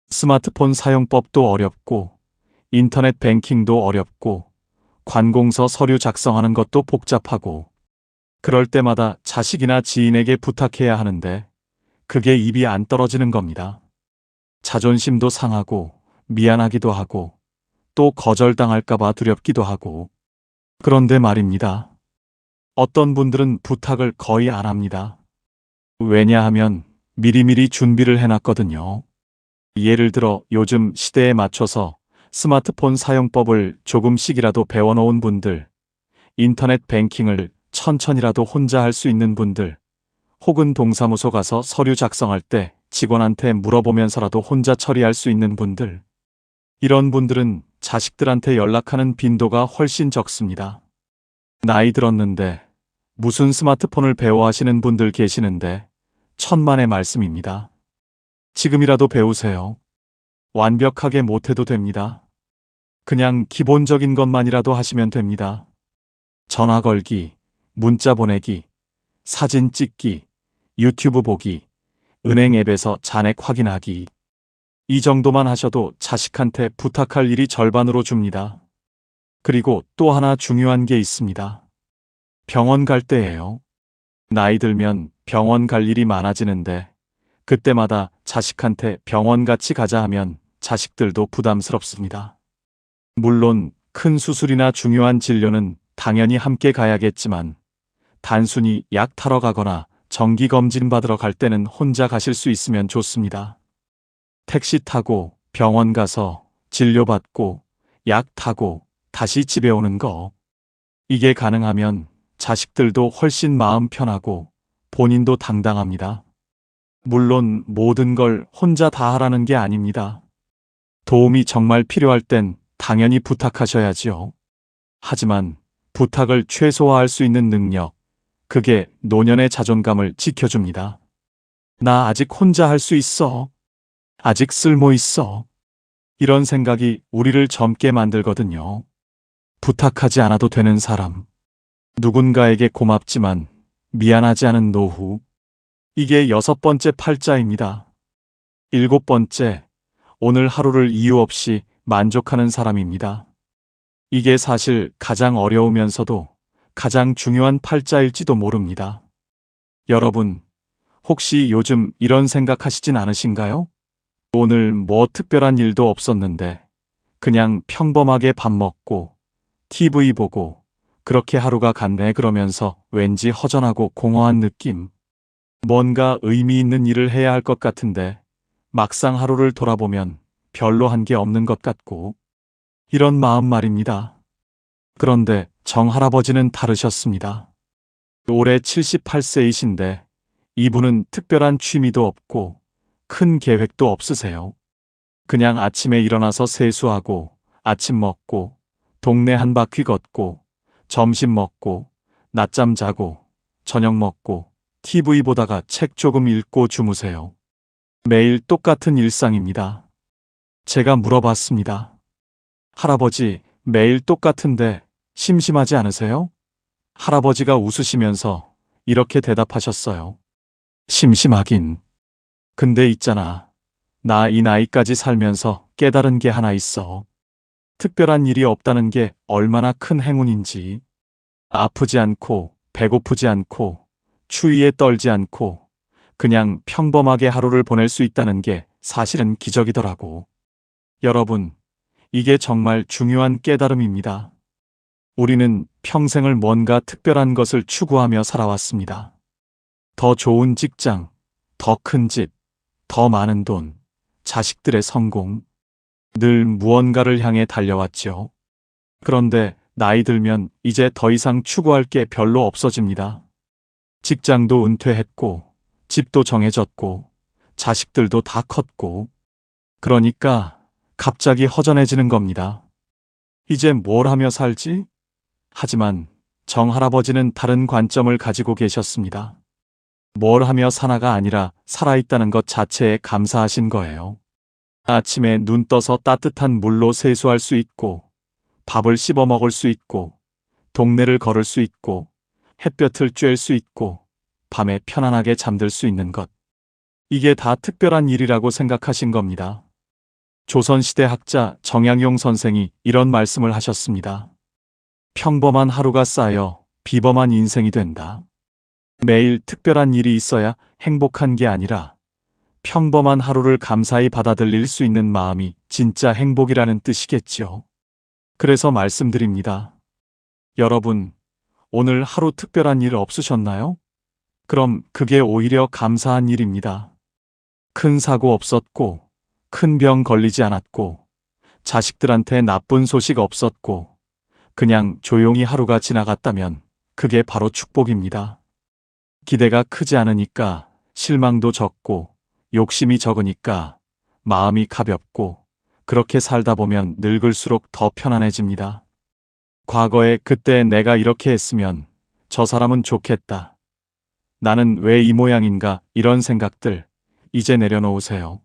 스마트폰 사용법도 어렵고, 인터넷 뱅킹도 어렵고, 관공서 서류 작성하는 것도 복잡하고, 그럴 때마다 자식이나 지인에게 부탁해야 하는데, 그게 입이 안 떨어지는 겁니다. 자존심도 상하고, 미안하기도 하고, 또 거절당할까봐 두렵기도 하고. 그런데 말입니다. 어떤 분들은 부탁을 거의 안 합니다. 왜냐하면 미리미리 준비를 해놨거든요. 예를 들어 요즘 시대에 맞춰서 스마트폰 사용법을 조금씩이라도 배워놓은 분들, 인터넷 뱅킹을 천천히라도 혼자 할 수 있는 분들, 혹은 동사무소 가서 서류 작성할 때 직원한테 물어보면서라도 혼자 처리할 수 있는 분들, 이런 분들은 자식들한테 연락하는 빈도가 훨씬 적습니다. 나이 들었는데 무슨 스마트폰을 배워하시는 분들 계시는데 천만의 말씀입니다. 지금이라도 배우세요. 완벽하게 못해도 됩니다. 그냥 기본적인 것만이라도 하시면 됩니다. 전화 걸기, 문자 보내기, 사진 찍기, 유튜브 보기, 은행 앱에서 잔액 확인하기. 이 정도만 하셔도 자식한테 부탁할 일이 절반으로 줍니다. 그리고 또 하나 중요한 게 있습니다. 병원 갈 때예요. 나이 들면 병원 갈 일이 많아지는데 그때마다 자식한테 병원 같이 가자 하면 자식들도 부담스럽습니다. 물론 큰 수술이나 중요한 진료는 당연히 함께 가야겠지만 단순히 약 타러 가거나 정기검진 받으러 갈 때는 혼자 가실 수 있으면 좋습니다. 택시 타고 병원 가서 진료받고 약 타고 다시 집에 오는 거. 이게 가능하면 자식들도 훨씬 마음 편하고 본인도 당당합니다. 물론 모든 걸 혼자 다 하라는 게 아닙니다. 도움이 정말 필요할 땐 당연히 부탁하셔야지요. 하지만 부탁을 최소화할 수 있는 능력, 그게 노년의 자존감을 지켜줍니다. 나 아직 혼자 할 수 있어. 아직 쓸모 있어. 이런 생각이 우리를 젊게 만들거든요. 부탁하지 않아도 되는 사람. 누군가에게 고맙지만 미안하지 않은 노후. 이게 6번째 팔자입니다. 7번째, 오늘 하루를 이유 없이 만족하는 사람입니다. 이게 사실 가장 어려우면서도 가장 중요한 팔자일지도 모릅니다. 여러분, 혹시 요즘 이런 생각하시진 않으신가요? 오늘 뭐 특별한 일도 없었는데 그냥 평범하게 밥 먹고 TV 보고 그렇게 하루가 갔네 그러면서 왠지 허전하고 공허한 느낌. 뭔가 의미 있는 일을 해야 할 것 같은데 막상 하루를 돌아보면 별로 한 게 없는 것 같고 이런 마음 말입니다. 그런데 정할아버지는 다르셨습니다. 올해 78세이신데 이분은 특별한 취미도 없고 큰 계획도 없으세요. 그냥 아침에 일어나서 세수하고 아침 먹고 동네 한 바퀴 걷고 점심 먹고 낮잠 자고 저녁 먹고 TV 보다가 책 조금 읽고 주무세요. 매일 똑같은 일상입니다. 제가 물어봤습니다. 할아버지, 매일 똑같은데 심심하지 않으세요? 할아버지가 웃으시면서 이렇게 대답하셨어요. 심심하긴. 근데 있잖아. 나 이 나이까지 살면서 깨달은 게 하나 있어. 특별한 일이 없다는 게 얼마나 큰 행운인지. 아프지 않고, 배고프지 않고, 추위에 떨지 않고, 그냥 평범하게 하루를 보낼 수 있다는 게 사실은 기적이더라고. 여러분, 이게 정말 중요한 깨달음입니다. 우리는 평생을 뭔가 특별한 것을 추구하며 살아왔습니다. 더 좋은 직장, 더 큰 집, 더 많은 돈, 자식들의 성공. 늘 무언가를 향해 달려왔죠. 그런데 나이 들면 이제 더 이상 추구할 게 별로 없어집니다. 직장도 은퇴했고, 집도 정해졌고, 자식들도 다 컸고, 그러니까 갑자기 허전해지는 겁니다. 이제 뭘 하며 살지? 하지만 정할아버지는 다른 관점을 가지고 계셨습니다. 뭘 하며 사나가 아니라 살아있다는 것 자체에 감사하신 거예요. 아침에 눈 떠서 따뜻한 물로 세수할 수 있고, 밥을 씹어 먹을 수 있고, 동네를 걸을 수 있고, 햇볕을 쬐을 수 있고, 밤에 편안하게 잠들 수 있는 것. 이게 다 특별한 일이라고 생각하신 겁니다. 조선시대 학자 정양용 선생이 이런 말씀을 하셨습니다. 평범한 하루가 쌓여 비범한 인생이 된다. 매일 특별한 일이 있어야 행복한 게 아니라 평범한 하루를 감사히 받아들일 수 있는 마음이 진짜 행복이라는 뜻이겠지요. 그래서 말씀드립니다. 여러분, 오늘 하루 특별한 일 없으셨나요? 그럼 그게 오히려 감사한 일입니다. 큰 사고 없었고, 큰 병 걸리지 않았고, 자식들한테 나쁜 소식 없었고, 그냥 조용히 하루가 지나갔다면 그게 바로 축복입니다. 기대가 크지 않으니까 실망도 적고, 욕심이 적으니까 마음이 가볍고, 그렇게 살다 보면 늙을수록 더 편안해집니다. 과거에 그때 내가 이렇게 했으면 저 사람은 좋겠다. 나는 왜 이 모양인가 이런 생각들 이제 내려놓으세요.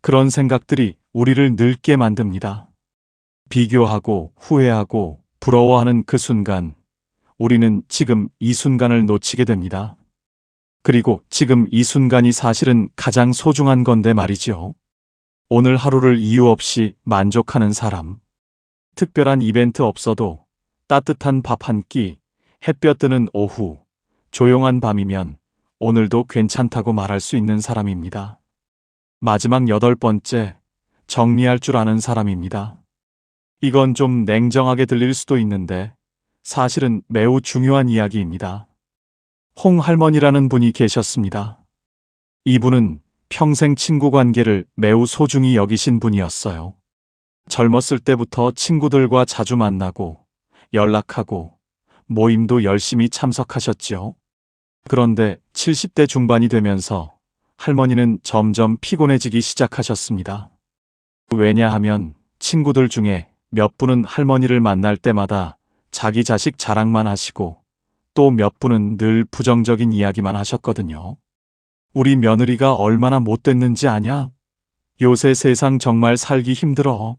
그런 생각들이 우리를 늙게 만듭니다. 비교하고 후회하고 부러워하는 그 순간 우리는 지금 이 순간을 놓치게 됩니다. 그리고 지금 이 순간이 사실은 가장 소중한 건데 말이죠. 오늘 하루를 이유 없이 만족하는 사람. 특별한 이벤트 없어도 따뜻한 밥 한 끼, 햇볕 드는 오후, 조용한 밤이면 오늘도 괜찮다고 말할 수 있는 사람입니다. 마지막 8번째, 정리할 줄 아는 사람입니다. 이건 좀 냉정하게 들릴 수도 있는데 사실은 매우 중요한 이야기입니다. 홍 할머니라는 분이 계셨습니다. 이분은 평생 친구 관계를 매우 소중히 여기신 분이었어요. 젊었을 때부터 친구들과 자주 만나고 연락하고 모임도 열심히 참석하셨지요. 그런데 70대 중반이 되면서 할머니는 점점 피곤해지기 시작하셨습니다. 왜냐하면 친구들 중에 몇 분은 할머니를 만날 때마다 자기 자식 자랑만 하시고 또 몇 분은 늘 부정적인 이야기만 하셨거든요. 우리 며느리가 얼마나 못됐는지 아냐? 요새 세상 정말 살기 힘들어.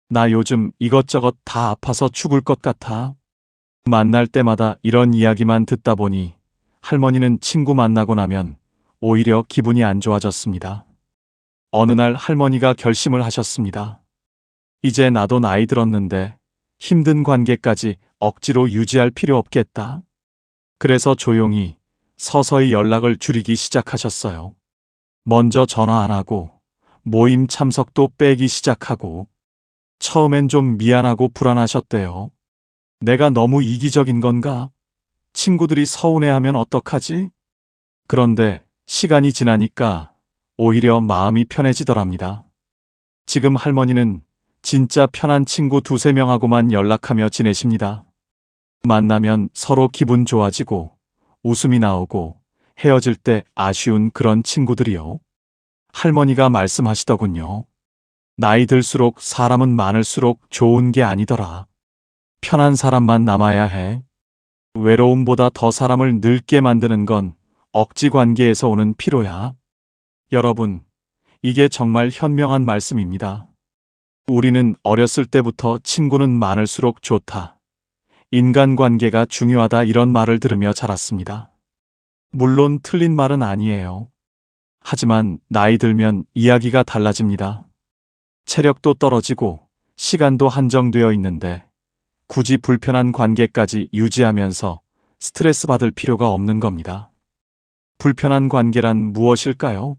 나 요즘 이것저것 다 아파서 죽을 것 같아. 만날 때마다 이런 이야기만 듣다 보니 할머니는 친구 만나고 나면 오히려 기분이 안 좋아졌습니다. 어느 날 할머니가 결심을 하셨습니다. 이제 나도 나이 들었는데 힘든 관계까지 억지로 유지할 필요 없겠다. 그래서 조용히 서서히 연락을 줄이기 시작하셨어요. 먼저 전화 안 하고 모임 참석도 빼기 시작하고 처음엔 좀 미안하고 불안하셨대요. 내가 너무 이기적인 건가? 친구들이 서운해하면 어떡하지? 그런데 시간이 지나니까 오히려 마음이 편해지더랍니다. 지금 할머니는 진짜 편한 친구 두세 명하고만 연락하며 지내십니다. 만나면 서로 기분 좋아지고 웃음이 나오고 헤어질 때 아쉬운 그런 친구들이요. 할머니가 말씀하시더군요. 나이 들수록 사람은 많을수록 좋은 게 아니더라. 편한 사람만 남아야 해. 외로움보다 더 사람을 늙게 만드는 건 억지 관계에서 오는 피로야. 여러분, 이게 정말 현명한 말씀입니다. 우리는 어렸을 때부터 친구는 많을수록 좋다. 인간관계가 중요하다 이런 말을 들으며 자랐습니다. 물론 틀린 말은 아니에요. 하지만 나이 들면 이야기가 달라집니다. 체력도 떨어지고 시간도 한정되어 있는데 굳이 불편한 관계까지 유지하면서 스트레스 받을 필요가 없는 겁니다. 불편한 관계란 무엇일까요?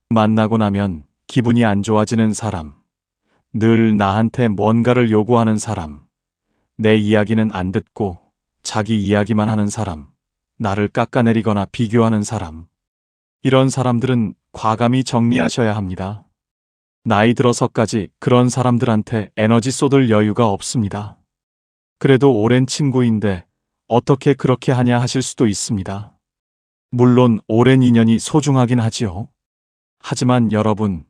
만나고 나면 기분이 안 좋아지는 사람, 늘 나한테 뭔가를 요구하는 사람, 내 이야기는 안 듣고 자기 이야기만 하는 사람, 나를 깎아내리거나 비교하는 사람. 이런 사람들은 과감히 정리하셔야 합니다. 나이 들어서까지 그런 사람들한테 에너지 쏟을 여유가 없습니다. 그래도 오랜 친구인데 어떻게 그렇게 하냐 하실 수도 있습니다. 물론 오랜 인연이 소중하긴 하지요. 하지만 여러분,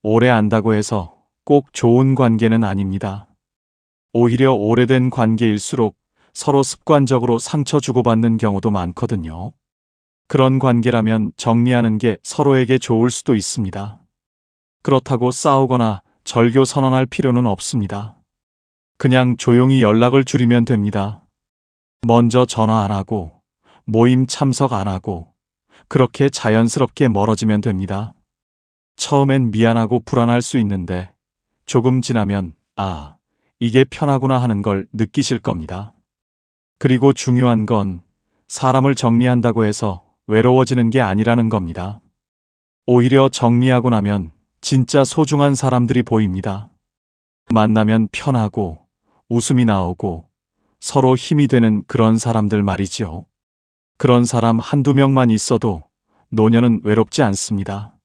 오래 안다고 해서 꼭 좋은 관계는 아닙니다. 오히려 오래된 관계일수록 서로 습관적으로 상처 주고받는 경우도 많거든요. 그런 관계라면 정리하는 게 서로에게 좋을 수도 있습니다. 그렇다고 싸우거나 절교 선언할 필요는 없습니다. 그냥 조용히 연락을 줄이면 됩니다. 먼저 전화 안 하고, 모임 참석 안 하고, 그렇게 자연스럽게 멀어지면 됩니다. 처음엔 미안하고 불안할 수 있는데, 조금 지나면, 아, 이게 편하구나 하는 걸 느끼실 겁니다. 그리고 중요한 건 사람을 정리한다고 해서 외로워지는 게 아니라는 겁니다. 오히려 정리하고 나면 진짜 소중한 사람들이 보입니다. 만나면 편하고 웃음이 나오고 서로 힘이 되는 그런 사람들 말이지요. 그런 사람 한두 명만 있어도 노년은 외롭지 않습니다.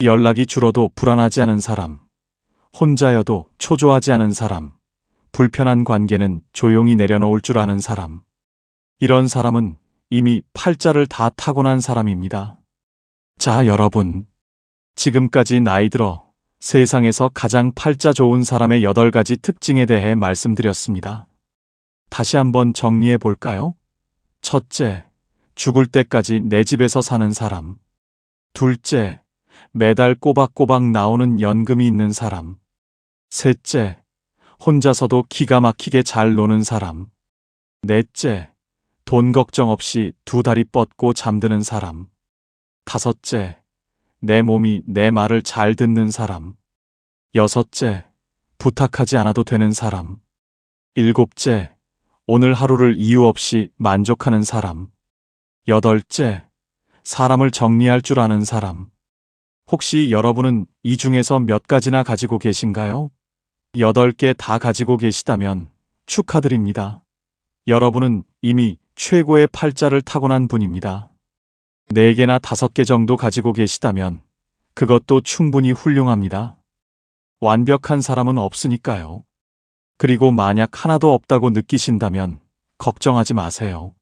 연락이 줄어도 불안하지 않은 사람, 혼자여도 초조하지 않은 사람, 불편한 관계는 조용히 내려놓을 줄 아는 사람. 이런 사람은 이미 팔자를 다 타고난 사람입니다. 자, 여러분. 지금까지 나이 들어 세상에서 가장 팔자 좋은 사람의 8가지 특징에 대해 말씀드렸습니다. 다시 한번 정리해 볼까요? 첫째, 죽을 때까지 내 집에서 사는 사람. 둘째, 매달 꼬박꼬박 나오는 연금이 있는 사람. 셋째, 혼자서도 기가 막히게 잘 노는 사람. 넷째, 돈 걱정 없이 두 다리 뻗고 잠드는 사람. 다섯째, 내 몸이 내 말을 잘 듣는 사람. 여섯째, 부탁하지 않아도 되는 사람. 일곱째, 오늘 하루를 이유 없이 만족하는 사람. 여덟째, 사람을 정리할 줄 아는 사람. 혹시 여러분은 이 중에서 몇 가지나 가지고 계신가요? 8개 다 가지고 계시다면 축하드립니다. 여러분은 이미 최고의 팔자를 타고난 분입니다. 4개나 5개 정도 가지고 계시다면 그것도 충분히 훌륭합니다. 완벽한 사람은 없으니까요. 그리고 만약 하나도 없다고 느끼신다면 걱정하지 마세요.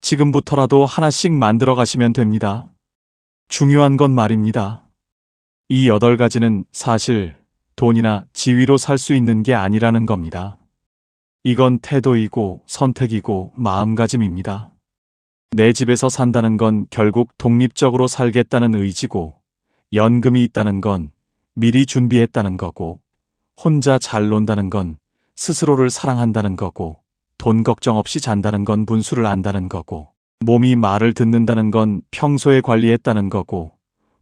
지금부터라도 하나씩 만들어 가시면 됩니다. 중요한 건 말입니다. 이 8가지는 사실 돈이나 지위로 살 수 있는 게 아니라는 겁니다. 이건 태도이고 선택이고 마음가짐입니다. 내 집에서 산다는 건 결국 독립적으로 살겠다는 의지고, 연금이 있다는 건 미리 준비했다는 거고, 혼자 잘 논다는 건 스스로를 사랑한다는 거고, 돈 걱정 없이 잔다는 건 분수를 안다는 거고, 몸이 말을 듣는다는 건 평소에 관리했다는 거고,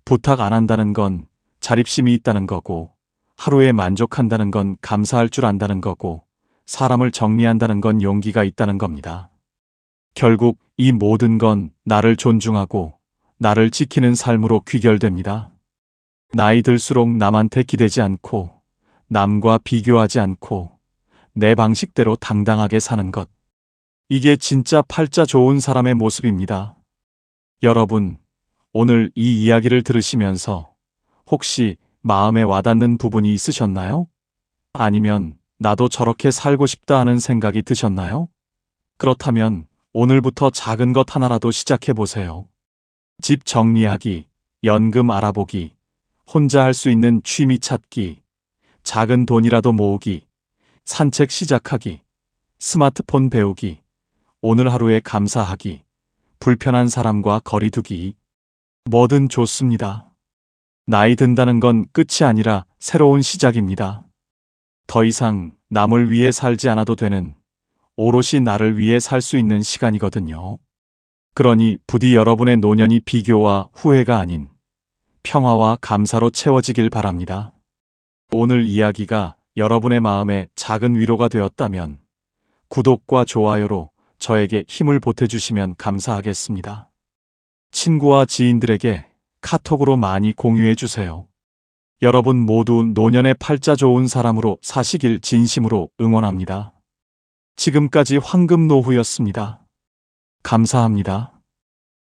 부탁 안 한다는 건 자립심이 있다는 거고, 하루에 만족한다는 건 감사할 줄 안다는 거고, 사람을 정리한다는 건 용기가 있다는 겁니다. 결국 이 모든 건 나를 존중하고 나를 지키는 삶으로 귀결됩니다. 나이 들수록 남한테 기대지 않고 남과 비교하지 않고 내 방식대로 당당하게 사는 것. 이게 진짜 팔자 좋은 사람의 모습입니다. 여러분, 오늘 이 이야기를 들으시면서 혹시 마음에 와닿는 부분이 있으셨나요? 아니면 나도 저렇게 살고 싶다 하는 생각이 드셨나요? 그렇다면 오늘부터 작은 것 하나라도 시작해 보세요. 집 정리하기, 연금 알아보기, 혼자 할 수 있는 취미 찾기, 작은 돈이라도 모으기, 산책 시작하기, 스마트폰 배우기, 오늘 하루에 감사하기, 불편한 사람과 거리 두기. 뭐든 좋습니다. 나이 든다는 건 끝이 아니라 새로운 시작입니다. 더 이상 남을 위해 살지 않아도 되는, 오롯이 나를 위해 살 수 있는 시간이거든요. 그러니 부디 여러분의 노년이 비교와 후회가 아닌 평화와 감사로 채워지길 바랍니다. 오늘 이야기가 여러분의 마음에 작은 위로가 되었다면 구독과 좋아요로 저에게 힘을 보태주시면 감사하겠습니다. 친구와 지인들에게 카톡으로 많이 공유해 주세요. 여러분 모두 노년의 팔자 좋은 사람으로 사시길 진심으로 응원합니다. 지금까지 황금노후였습니다. 감사합니다.